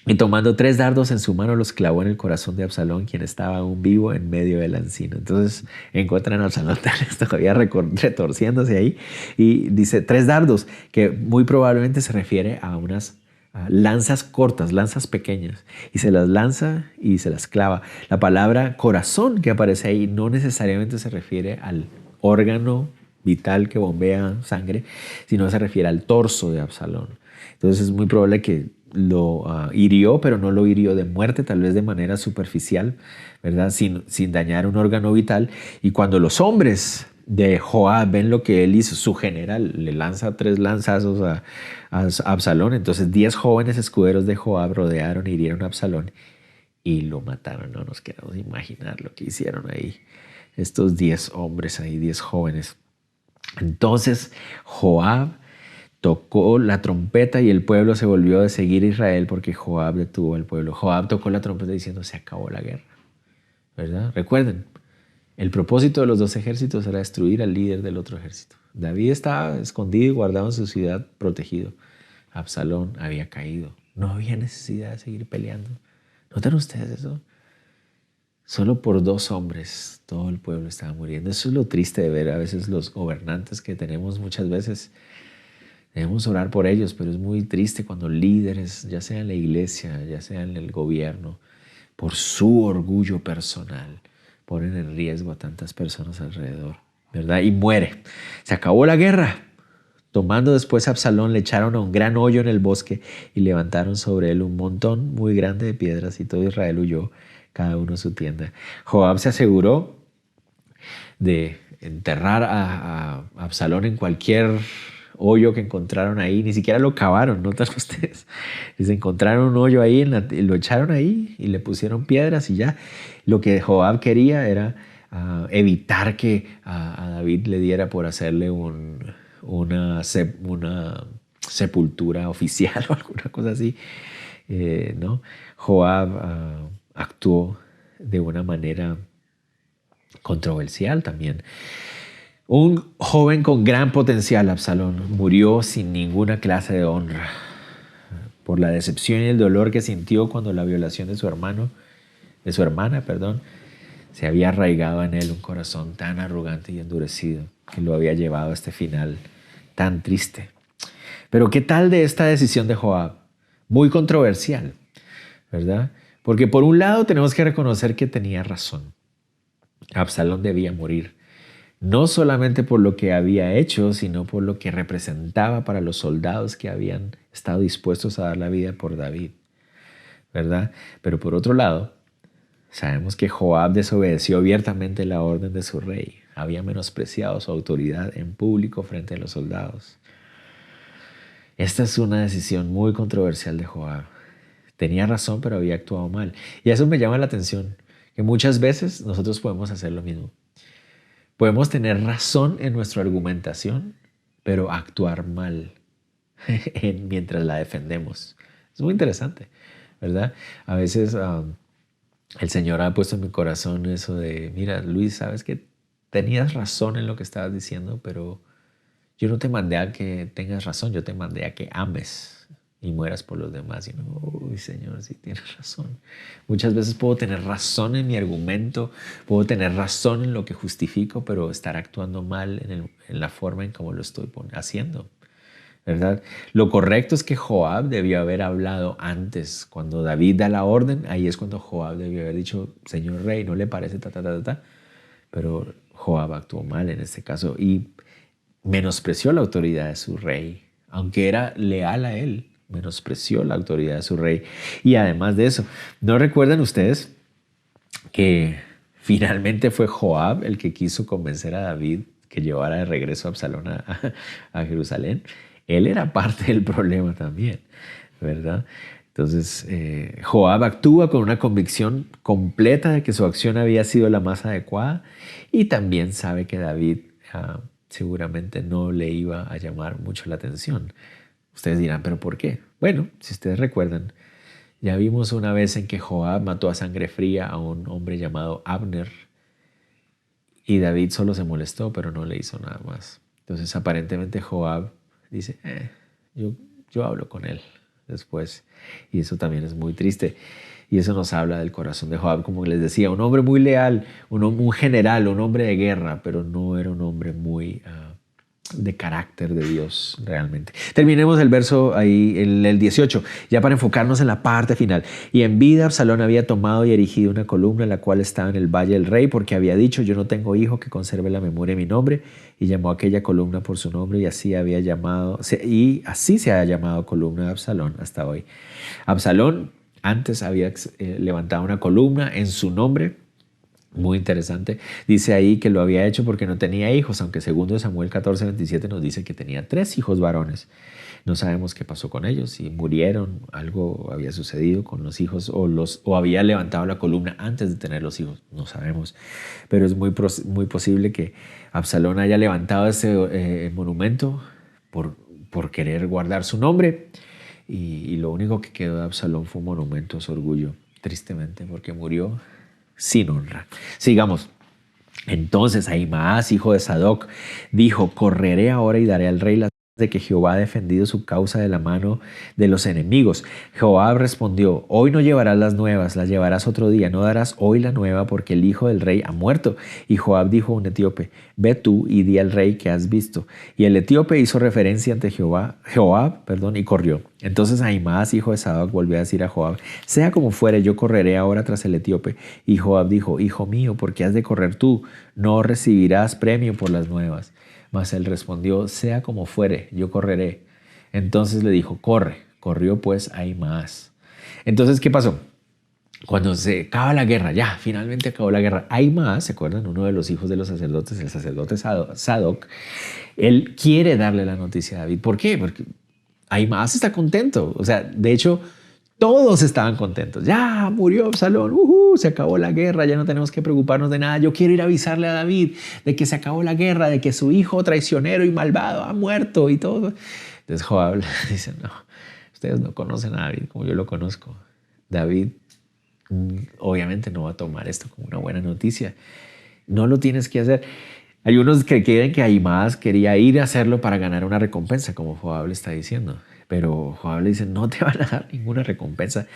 Y tomando 3 dardos en su mano, los clavó en el corazón de Absalón, quien estaba aún vivo en medio de la encina. Entonces encuentran a Absalón todavía retorciéndose ahí. Y dice 3 dardos, que muy probablemente se refiere a unas lanzas cortas, lanzas pequeñas. Y se las lanza y se las clava. La palabra corazón que aparece ahí no necesariamente se refiere al órgano vital que bombea sangre, sino se refiere al torso de Absalón. Entonces es muy probable que lo hirió, pero no lo hirió de muerte, tal vez de manera superficial, ¿verdad? Sin dañar un órgano vital. Y cuando los hombres de Joab ven lo que él hizo, su general le lanza 3 lanzazos a Absalón. Entonces 10 jóvenes escuderos de Joab rodearon e hirieron a Absalón y lo mataron. No nos queremos imaginar lo que hicieron ahí estos 10 hombres ahí, 10 jóvenes. Entonces Joab tocó la trompeta y el pueblo se volvió a seguir a Israel porque Joab detuvo al pueblo. Joab tocó la trompeta diciendo: se acabó la guerra, ¿verdad? Recuerden, el propósito de los 2 ejércitos era destruir al líder del otro ejército. David estaba escondido y guardado en su ciudad, protegido. Absalón había caído. No había necesidad de seguir peleando. ¿Notan ustedes eso? Solo por 2 hombres todo el pueblo estaba muriendo. Eso es lo triste de ver a veces los gobernantes que tenemos muchas veces. Debemos orar por ellos, pero es muy triste cuando líderes, ya sea en la iglesia, ya sea en el gobierno, por su orgullo personal, ponen en riesgo a tantas personas alrededor, ¿verdad? Y muere. Se acabó la guerra. Tomando después a Absalón, le echaron a un gran hoyo en el bosque y levantaron sobre él un montón muy grande de piedras y todo Israel huyó, cada uno a su tienda. Joab se aseguró de enterrar a Absalón en cualquier hoyo que encontraron ahí, ni siquiera lo cavaron, ¿notan ustedes? Se encontraron un hoyo ahí, lo echaron ahí y le pusieron piedras y ya. Lo que Joab quería era evitar que a David le diera por hacerle una sepultura oficial o alguna cosa así, ¿no? Joab actuó de una manera controversial también. Un joven con gran potencial, Absalón, murió sin ninguna clase de honra por la decepción y el dolor que sintió cuando la violación de su hermano de su hermana, perdón, se había arraigado en él un corazón tan arrogante y endurecido que lo había llevado a este final tan triste. Pero ¿qué tal de esta decisión de Joab? Muy controversial, ¿verdad? Porque por un lado tenemos que reconocer que tenía razón. Absalón debía morir, no solamente por lo que había hecho, sino por lo que representaba para los soldados que habían estado dispuestos a dar la vida por David, ¿verdad? Pero por otro lado, sabemos que Joab desobedeció abiertamente la orden de su rey. Había menospreciado su autoridad en público frente a los soldados. Esta es una decisión muy controversial de Joab. Tenía razón, pero había actuado mal. Y eso me llama la atención, que muchas veces nosotros podemos hacer lo mismo. Podemos tener razón en nuestra argumentación, pero actuar mal mientras la defendemos. Es muy interesante, ¿verdad? A veces el Señor ha puesto en mi corazón eso de, mira, Luis, sabes que tenías razón en lo que estabas diciendo, pero yo no te mandé a que tengas razón, yo te mandé a que ames y mueras por los demás. Y no, uy, Señor, sí tienes razón. Muchas veces puedo tener razón en mi argumento, puedo tener razón en lo que justifico, pero estar actuando mal en la forma en cómo lo estoy haciendo, ¿verdad? Lo correcto es que Joab debió haber hablado antes. Cuando David da la orden, ahí es cuando Joab debió haber dicho, Señor rey, ¿no le parece ta, ta, ta, ta, ta? Pero Joab actuó mal en este caso y menospreció la autoridad de su rey, aunque era leal a él. Menospreció la autoridad de su rey. Y además de eso, ¿no recuerdan ustedes que finalmente fue Joab el que quiso convencer a David que llevara de regreso a Absalón a Jerusalén? Él era parte del problema también, ¿verdad? Entonces, Joab actúa con una convicción completa de que su acción había sido la más adecuada y también sabe que David seguramente no le iba a llamar mucho la atención. Ustedes dirán, ¿pero por qué? Bueno, si ustedes recuerdan, ya vimos una vez en que Joab mató a sangre fría a un hombre llamado Abner y David solo se molestó, pero no le hizo nada más. Entonces, aparentemente Joab dice, yo hablo con él después. Y eso también es muy triste. Y eso nos habla del corazón de Joab, como les decía, un hombre muy leal, un general, un hombre de guerra, pero no era un hombre muy de carácter de Dios realmente. Terminemos el verso ahí, el 18, ya para enfocarnos en la parte final. Y en vida Absalón había tomado y erigido una columna, la cual estaba en el valle del rey, porque había dicho, yo no tengo hijo que conserve la memoria de mi nombre, y llamó a aquella columna por su nombre, y así se ha llamado columna de Absalón hasta hoy. Absalón antes había levantado una columna en su nombre. Muy interesante. Dice ahí que lo había hecho porque no tenía hijos, aunque segundo Samuel 14:27 nos dice que tenía 3 hijos varones. No sabemos qué pasó con ellos, si murieron, algo había sucedido con los hijos o había levantado la columna antes de tener los hijos. No sabemos, pero es muy posible que Absalón haya levantado ese monumento por querer guardar su nombre y lo único que quedó de Absalón fue un monumento a su orgullo, tristemente, porque murió sin honra. Sigamos. Entonces Ahimaas, hijo de Sadoc, dijo, correré ahora y daré al rey las de que Jehová ha defendido su causa de la mano de los enemigos. Joab respondió, hoy no llevarás las nuevas, las llevarás otro día, no darás hoy la nueva porque el hijo del rey ha muerto. Y Joab dijo a un etíope, ve tú y di al rey que has visto. Y el etíope hizo referencia ante Joab, y corrió. Entonces Ahimaas, hijo de Sadoc, volvió a decir a Joab, sea como fuere, yo correré ahora tras el etíope. Y Joab dijo, hijo mío, ¿por qué has de correr tú? No recibirás premio por las nuevas. Mas él respondió, sea como fuere, yo correré. Entonces le dijo, corre. Corrió pues Ahimaas. Entonces, ¿qué pasó? Cuando se acaba la guerra, ya, finalmente acabó la guerra, Ahimaas, ¿se acuerdan? Uno de los hijos de los sacerdotes, el sacerdote Sadoc, él quiere darle la noticia a David. ¿Por qué? Porque Ahimaas está contento. O sea, de hecho, todos estaban contentos. Ya murió Absalón, se acabó la guerra, ya no tenemos que preocuparnos de nada. Yo quiero ir a avisarle a David de que se acabó la guerra, de que su hijo traicionero y malvado ha muerto y todo. Entonces Joab dice, no, ustedes no conocen a David como yo lo conozco. David obviamente no va a tomar esto como una buena noticia. No lo tienes que hacer. Hay unos que creen que Ahimaas quería ir a hacerlo para ganar una recompensa, como Joab le está diciendo. Pero Joab le dice, no te van a dar ninguna recompensa.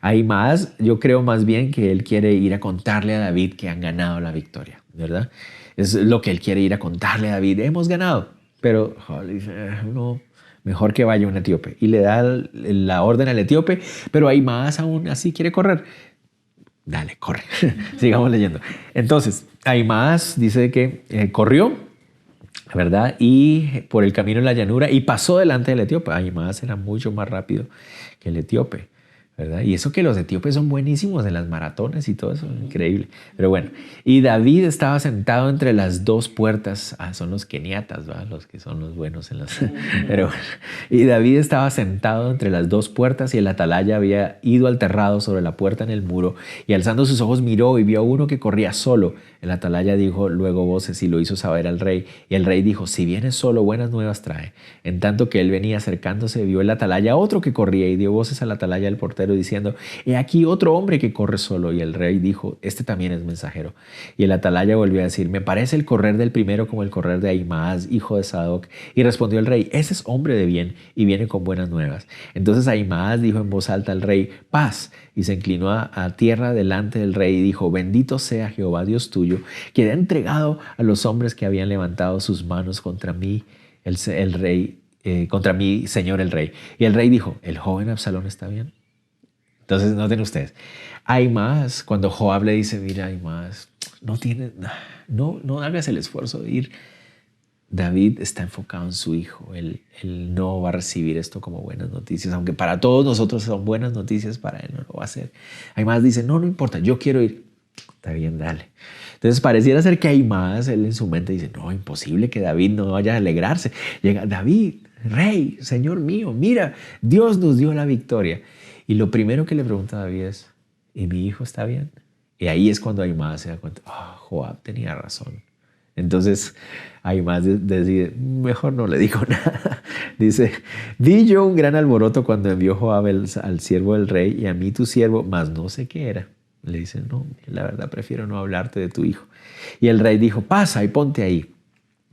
Ahimaas, yo creo más bien que él quiere ir a contarle a David que han ganado la victoria, ¿verdad? Es lo que él quiere ir a contarle a David, hemos ganado. Pero Joab le dice, no, mejor que vaya un etíope. Y le da la orden al etíope, pero Ahimaas aún así quiere correr. Dale, corre. Sigamos leyendo. Entonces, Ahimaas dice que corrió, ¿verdad? Y por el camino en la llanura y pasó delante del etíope. Ahimaas era mucho más rápido que el etíope, ¿verdad? Y eso que los etíopes son buenísimos en las maratones y todo eso, increíble. Pero bueno, y David estaba sentado entre las dos puertas. Son los keniatas, ¿verdad? Los que son los buenos en las... Pero bueno, y David estaba sentado entre las dos puertas y el atalaya había ido al terrado sobre la puerta en el muro y alzando sus ojos miró y vio a uno que corría solo. El atalaya dijo luego voces y lo hizo saber al rey. Y el rey dijo, si vienes solo, buenas nuevas trae. En tanto que él venía acercándose, vio el atalaya a otro que corría y dio voces al atalaya del portero diciendo, he aquí otro hombre que corre solo. Y el rey dijo, este también es mensajero. Y el atalaya volvió a decir, me parece el correr del primero como el correr de Ahimaas, hijo de Sadoc. Y respondió el rey, ese es hombre de bien y viene con buenas nuevas. Entonces Ahimaas dijo en voz alta al rey, paz. Y se inclinó a tierra delante del rey y dijo, bendito sea Jehová Dios tuyo, que ha entregado a los hombres que habían levantado sus manos contra mí, el rey, contra mí, señor el rey. Y el rey dijo, ¿el joven Absalón está bien? Entonces, noten ustedes, Ahimaas, cuando Joab le dice, mira, Ahimaas, no hagas el esfuerzo de ir. David está enfocado en su hijo. Él no va a recibir esto como buenas noticias, aunque para todos nosotros son buenas noticias, para él no lo va a hacer. Ahimaas dice, no importa, yo quiero ir. Está bien, dale. Entonces pareciera ser que Ahimaas, él en su mente dice, no, imposible que David no vaya a alegrarse. Llega, David, rey, señor mío, mira, Dios nos dio la victoria. Y lo primero que le pregunta a David es, ¿y mi hijo está bien? Y ahí es cuando Ahimaas se da cuenta, Joab tenía razón. Entonces Ahimaas decide, mejor no le digo nada. Dice, vi yo un gran alboroto cuando envió Joab al siervo del rey y a mí tu siervo, mas no sé qué era. Le dice, no, la verdad prefiero no hablarte de tu hijo. Y el rey dijo, pasa y ponte ahí.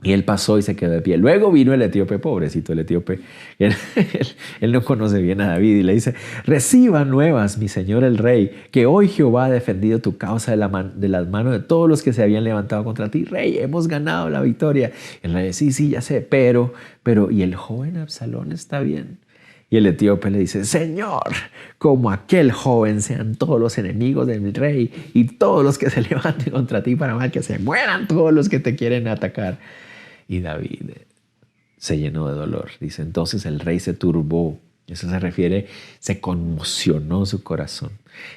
Y él pasó y se quedó de pie. Luego vino el etíope, pobrecito el etíope. Él no conoce bien a David y le dice, reciba nuevas, mi señor el rey, que hoy Jehová ha defendido tu causa de las manos de todos los que se habían levantado contra ti. Rey, hemos ganado la victoria. Y el rey dice, sí, ya sé, pero, ¿y el joven Absalón está bien? Y el etíope le dice, Señor, como aquel joven sean todos los enemigos de mi rey y todos los que se levanten contra ti para mal, que se mueran todos los que te quieren atacar. Y David se llenó de dolor. Dice, entonces el rey se turbó. Eso se refiere, se conmocionó su corazón.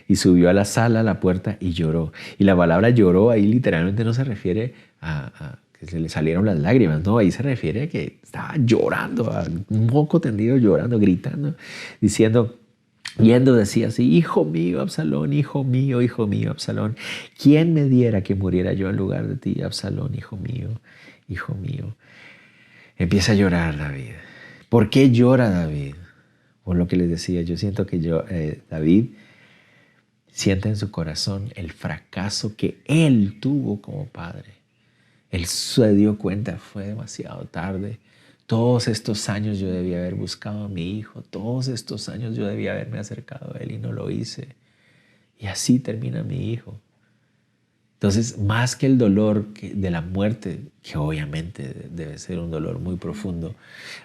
Y subió a la sala, a la puerta y lloró. Y la palabra lloró ahí literalmente no se refiere a que se le salieron las lágrimas. No, ahí se refiere a que estaba llorando, a un moco tendido llorando, gritando, diciendo... Yendo decía así, hijo mío, Absalón, hijo mío, Absalón. ¿Quién me diera que muriera yo en lugar de ti, Absalón, hijo mío, hijo mío? Empieza a llorar David. ¿Por qué llora David? Por lo que les decía, yo siento que David siente en su corazón el fracaso que él tuvo como padre. Él se dio cuenta, fue demasiado tarde. Todos estos años yo debía haber buscado a mi hijo. Todos estos años yo debía haberme acercado a él y no lo hice. Y así termina mi hijo. Entonces, más que el dolor de la muerte, que obviamente debe ser un dolor muy profundo,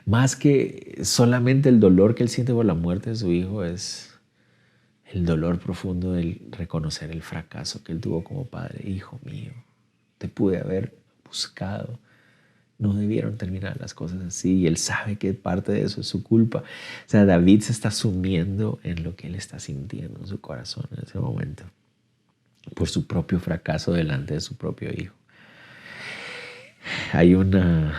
más que solamente el dolor que él siente por la muerte de su hijo, es el dolor profundo de reconocer el fracaso que él tuvo como padre. Hijo mío, te pude haber buscado. No debieron terminar las cosas así. Y él sabe que parte de eso es su culpa. O sea, David se está sumiendo en lo que él está sintiendo en su corazón en ese momento, por su propio fracaso delante de su propio hijo. Hay un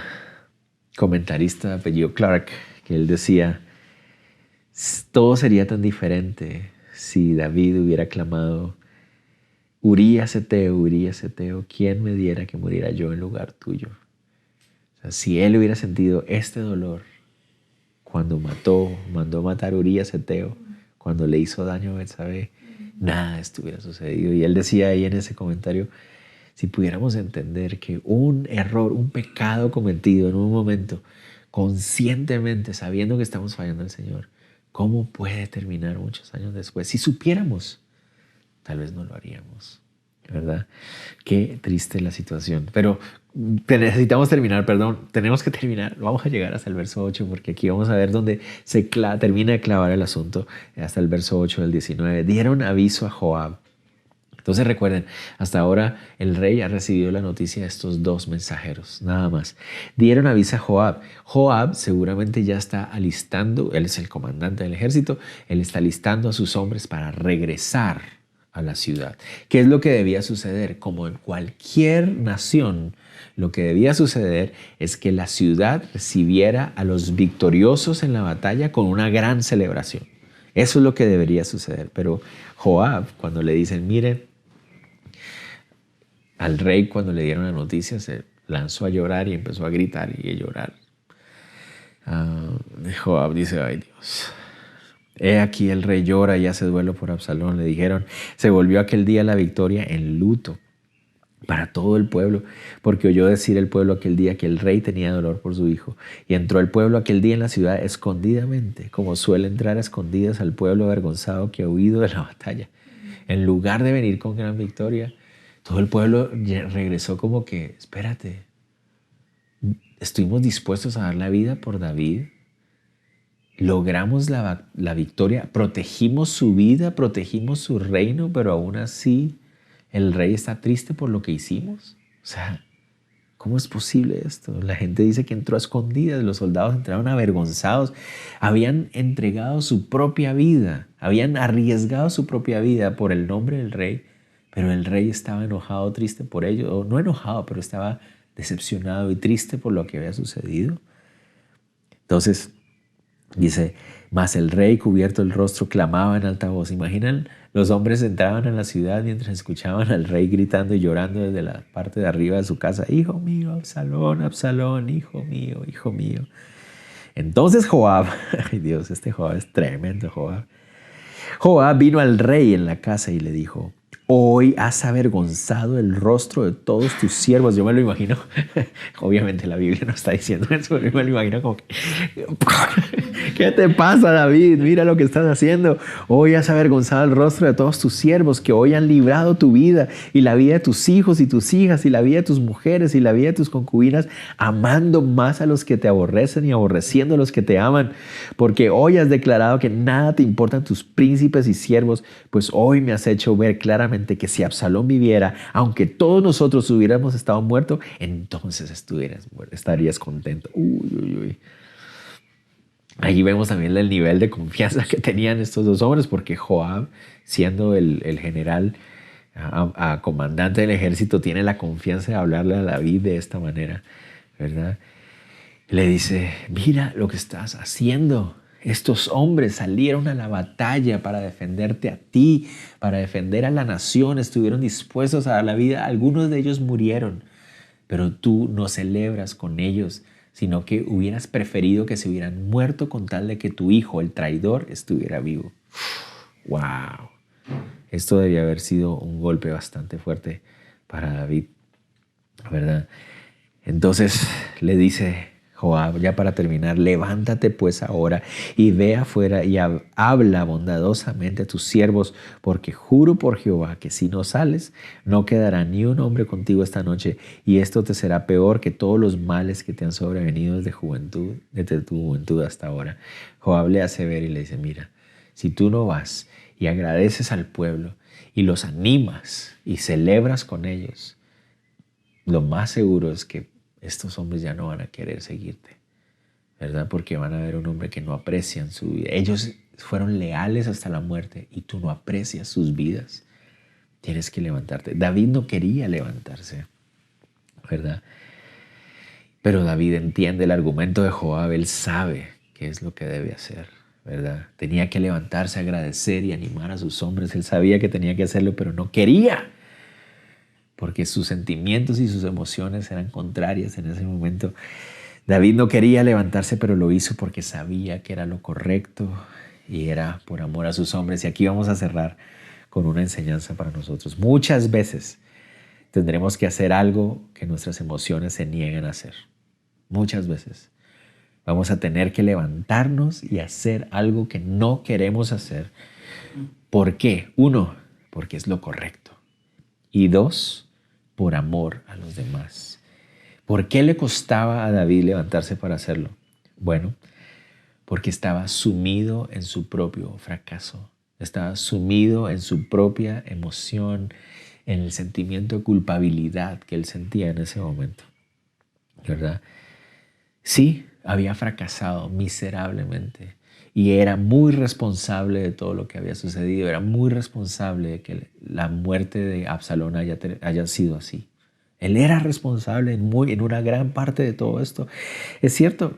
comentarista de apellido Clark que él decía, todo sería tan diferente si David hubiera clamado, Urías Eteo, ¿quién me diera que muriera yo en lugar tuyo? O sea, si él hubiera sentido este dolor cuando mandó matar a Urías Eteo, cuando le hizo daño a Betsabé, nada de esto hubiera sucedido. Y él decía ahí en ese comentario, si pudiéramos entender que un error, un pecado cometido en un momento, conscientemente, sabiendo que estamos fallando al Señor, ¿cómo puede terminar muchos años después? Si supiéramos, tal vez no lo haríamos, ¿verdad? Qué triste la situación. Pero necesitamos terminar, perdón, tenemos que terminar. Vamos a llegar hasta el verso 8 porque aquí vamos a ver dónde se termina de clavar el asunto, hasta el verso 8 del 19. Dieron aviso a Joab. Entonces recuerden, hasta ahora el rey ha recibido la noticia de estos dos mensajeros, nada más. Dieron aviso a Joab. Joab seguramente ya está alistando, él es el comandante del ejército, él está alistando a sus hombres para regresar a la ciudad. ¿Qué es lo que debía suceder? Como en cualquier nación, lo que debía suceder es que la ciudad recibiera a los victoriosos en la batalla con una gran celebración. Eso es lo que debería suceder. Pero Joab, cuando le dicen, miren, al rey cuando le dieron la noticia se lanzó a llorar y empezó a gritar y a llorar. Joab dice, ay Dios, he aquí el rey llora y hace duelo por Absalón. Le dijeron, se volvió aquel día la victoria en luto para todo el pueblo, porque oyó decir el pueblo aquel día que el rey tenía dolor por su hijo. Y entró el pueblo aquel día en la ciudad escondidamente, como suele entrar a escondidas al pueblo avergonzado que ha huido de la batalla. En lugar de venir con gran victoria, todo el pueblo regresó como que, espérate, estuvimos dispuestos a dar la vida por David, logramos la victoria, protegimos su vida, protegimos su reino, pero aún así el rey está triste por lo que hicimos. O sea, ¿cómo es posible esto? La gente dice que entró a escondidas, los soldados entraron avergonzados, habían entregado su propia vida, habían arriesgado su propia vida por el nombre del rey, pero el rey estaba enojado, triste por ello, o no enojado, pero estaba decepcionado y triste por lo que había sucedido. Entonces, dice, mas el rey cubierto el rostro clamaba en alta voz. ¿Imaginan? Los hombres entraban a la ciudad mientras escuchaban al rey gritando y llorando desde la parte de arriba de su casa. Hijo mío, Absalón, Absalón, hijo mío, hijo mío. Entonces Joab, ay Dios, este Joab es tremendo, Joab. Joab vino al rey en la casa y le dijo, hoy has avergonzado el rostro de todos tus siervos. Yo me lo imagino, obviamente la Biblia no está diciendo eso, pero yo me lo imagino como que, ¿qué te pasa, David? Mira lo que estás haciendo. Hoy has avergonzado el rostro de todos tus siervos que hoy han librado tu vida y la vida de tus hijos y tus hijas y la vida de tus mujeres y la vida de tus concubinas, amando más a los que te aborrecen y aborreciendo a los que te aman. Porque hoy has declarado que nada te importan tus príncipes y siervos, pues hoy me has hecho ver claramente que si Absalón viviera, aunque todos nosotros hubiéramos estado muertos, entonces estarías contento. Uy, uy, uy. Allí vemos también el nivel de confianza que tenían estos dos hombres, porque Joab, siendo el general, comandante del ejército, tiene la confianza de hablarle a David de esta manera, ¿verdad? Le dice, mira lo que estás haciendo. Estos hombres salieron a la batalla para defenderte a ti, para defender a la nación, estuvieron dispuestos a dar la vida. Algunos de ellos murieron, pero tú no celebras con ellos, sino que hubieras preferido que se hubieran muerto con tal de que tu hijo, el traidor, estuviera vivo. ¡Wow! Esto debía haber sido un golpe bastante fuerte para David, ¿verdad? Entonces le dice Joab, ya para terminar, levántate pues ahora y ve afuera y habla bondadosamente a tus siervos, porque juro por Jehová que si no sales, no quedará ni un hombre contigo esta noche, y esto te será peor que todos los males que te han sobrevenido desde tu juventud hasta ahora. Joab le hace ver y le dice, mira, si tú no vas y agradeces al pueblo y los animas y celebras con ellos, lo más seguro es que estos hombres ya no van a querer seguirte, ¿verdad? Porque van a ver un hombre que no aprecian su vida. Ellos fueron leales hasta la muerte y tú no aprecias sus vidas. Tienes que levantarte. David no quería levantarse, ¿verdad? Pero David entiende el argumento de Joab. Él sabe qué es lo que debe hacer, ¿verdad? Tenía que levantarse, agradecer y animar a sus hombres. Él sabía que tenía que hacerlo, pero no quería, porque sus sentimientos y sus emociones eran contrarias en ese momento. David no quería levantarse, pero lo hizo porque sabía que era lo correcto y era por amor a sus hombres. Y aquí vamos a cerrar con una enseñanza para nosotros. Muchas veces tendremos que hacer algo que nuestras emociones se niegan a hacer. Muchas veces vamos a tener que levantarnos y hacer algo que no queremos hacer. ¿Por qué? 1, porque es lo correcto. Y 2, por amor a los demás. ¿Por qué le costaba a David levantarse para hacerlo? Bueno, porque estaba sumido en su propio fracaso. Estaba sumido en su propia emoción, en el sentimiento de culpabilidad que él sentía en ese momento. ¿Verdad? Sí, había fracasado miserablemente y era muy responsable de todo lo que había sucedido. Era muy responsable de que la muerte de Absalón haya sido así. Él era responsable en una gran parte de todo esto. Es cierto,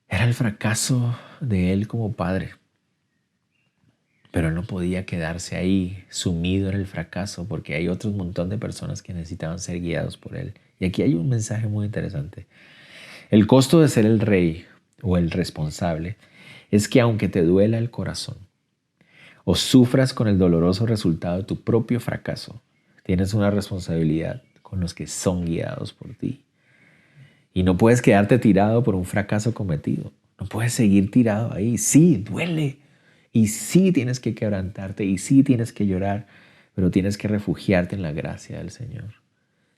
era el fracaso de él como padre. Pero él no podía quedarse ahí sumido en el fracaso porque hay otro montón de personas que necesitaban ser guiados por él. Y aquí hay un mensaje muy interesante. El costo de ser el rey o el responsable es que aunque te duela el corazón o sufras con el doloroso resultado de tu propio fracaso, tienes una responsabilidad con los que son guiados por ti. Y no puedes quedarte tirado por un fracaso cometido. No puedes seguir tirado ahí. Sí, duele. Y sí tienes que quebrantarte y sí tienes que llorar, pero tienes que refugiarte en la gracia del Señor.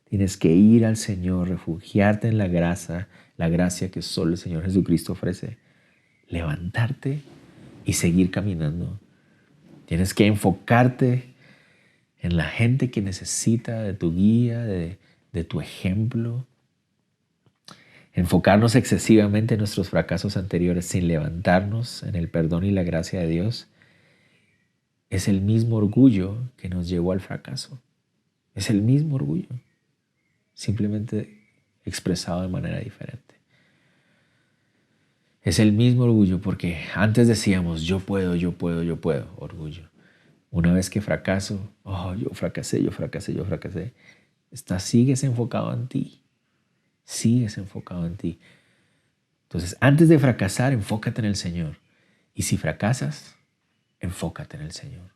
Tienes que ir al Señor, refugiarte en la gracia que solo el Señor Jesucristo ofrece. Levantarte y seguir caminando. Tienes que enfocarte en la gente que necesita de tu guía, de tu ejemplo. Enfocarnos excesivamente en nuestros fracasos anteriores sin levantarnos en el perdón y la gracia de Dios es el mismo orgullo que nos llevó al fracaso. Es el mismo orgullo, simplemente expresado de manera diferente. Es el mismo orgullo porque antes decíamos yo puedo, orgullo. Una vez que fracaso, yo fracasé. Sigues enfocado en ti. Sigues enfocado en ti. Entonces, antes de fracasar, enfócate en el Señor. Y si fracasas, enfócate en el Señor.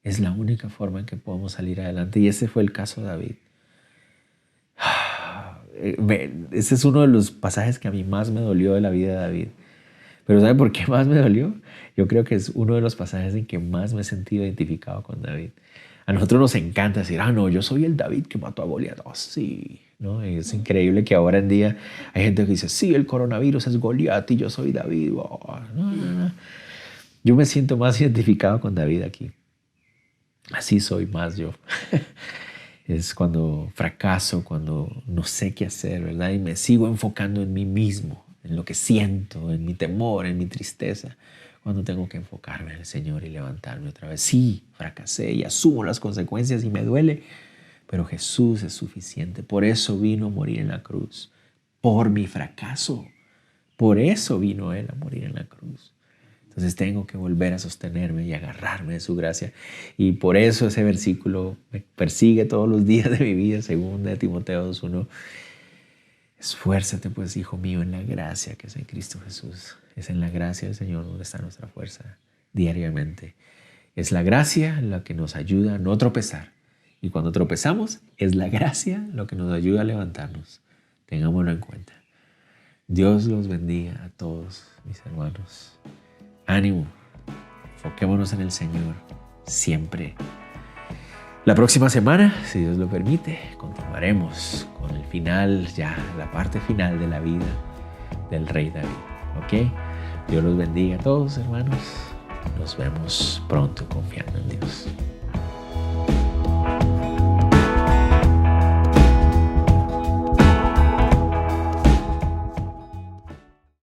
Es la única forma en que podemos salir adelante. Y ese fue el caso de David. Ese es uno de los pasajes que a mí más me dolió de la vida de David. Pero ¿sabe por qué más me dolió? Yo creo que es uno de los pasajes en que más me he sentido identificado con David. A nosotros nos encanta decir, no, yo soy el David que mató a Goliat. Sí, ¿no? Es increíble que ahora en día hay gente que dice, sí, el coronavirus es Goliat y yo soy David. No. Yo me siento más identificado con David aquí. Así soy más yo. Es cuando fracaso, cuando no sé qué hacer, ¿verdad? Y me sigo enfocando en mí mismo, en lo que siento, en mi temor, en mi tristeza. Cuando tengo que enfocarme en el Señor y levantarme otra vez. Sí, fracasé y asumo las consecuencias y me duele, pero Jesús es suficiente. Por eso vino a morir en la cruz, por mi fracaso. Por eso vino Él a morir en la cruz. Entonces tengo que volver a sostenerme y agarrarme de su gracia. Y por eso ese versículo me persigue todos los días de mi vida, según de Timoteo 2:1. Esfuérzate pues, hijo mío, en la gracia que es en Cristo Jesús. Es en la gracia del Señor donde está nuestra fuerza diariamente. Es la gracia la que nos ayuda a no tropezar. Y cuando tropezamos, es la gracia lo que nos ayuda a levantarnos. Tengámoslo en cuenta. Dios los bendiga a todos mis hermanos. Ánimo. Enfoquémonos en el Señor siempre. La próxima semana, si Dios lo permite, continuaremos con el final, ya la parte final de la vida del rey David. ¿Ok? Dios los bendiga a todos, hermanos. Nos vemos pronto confiando en Dios.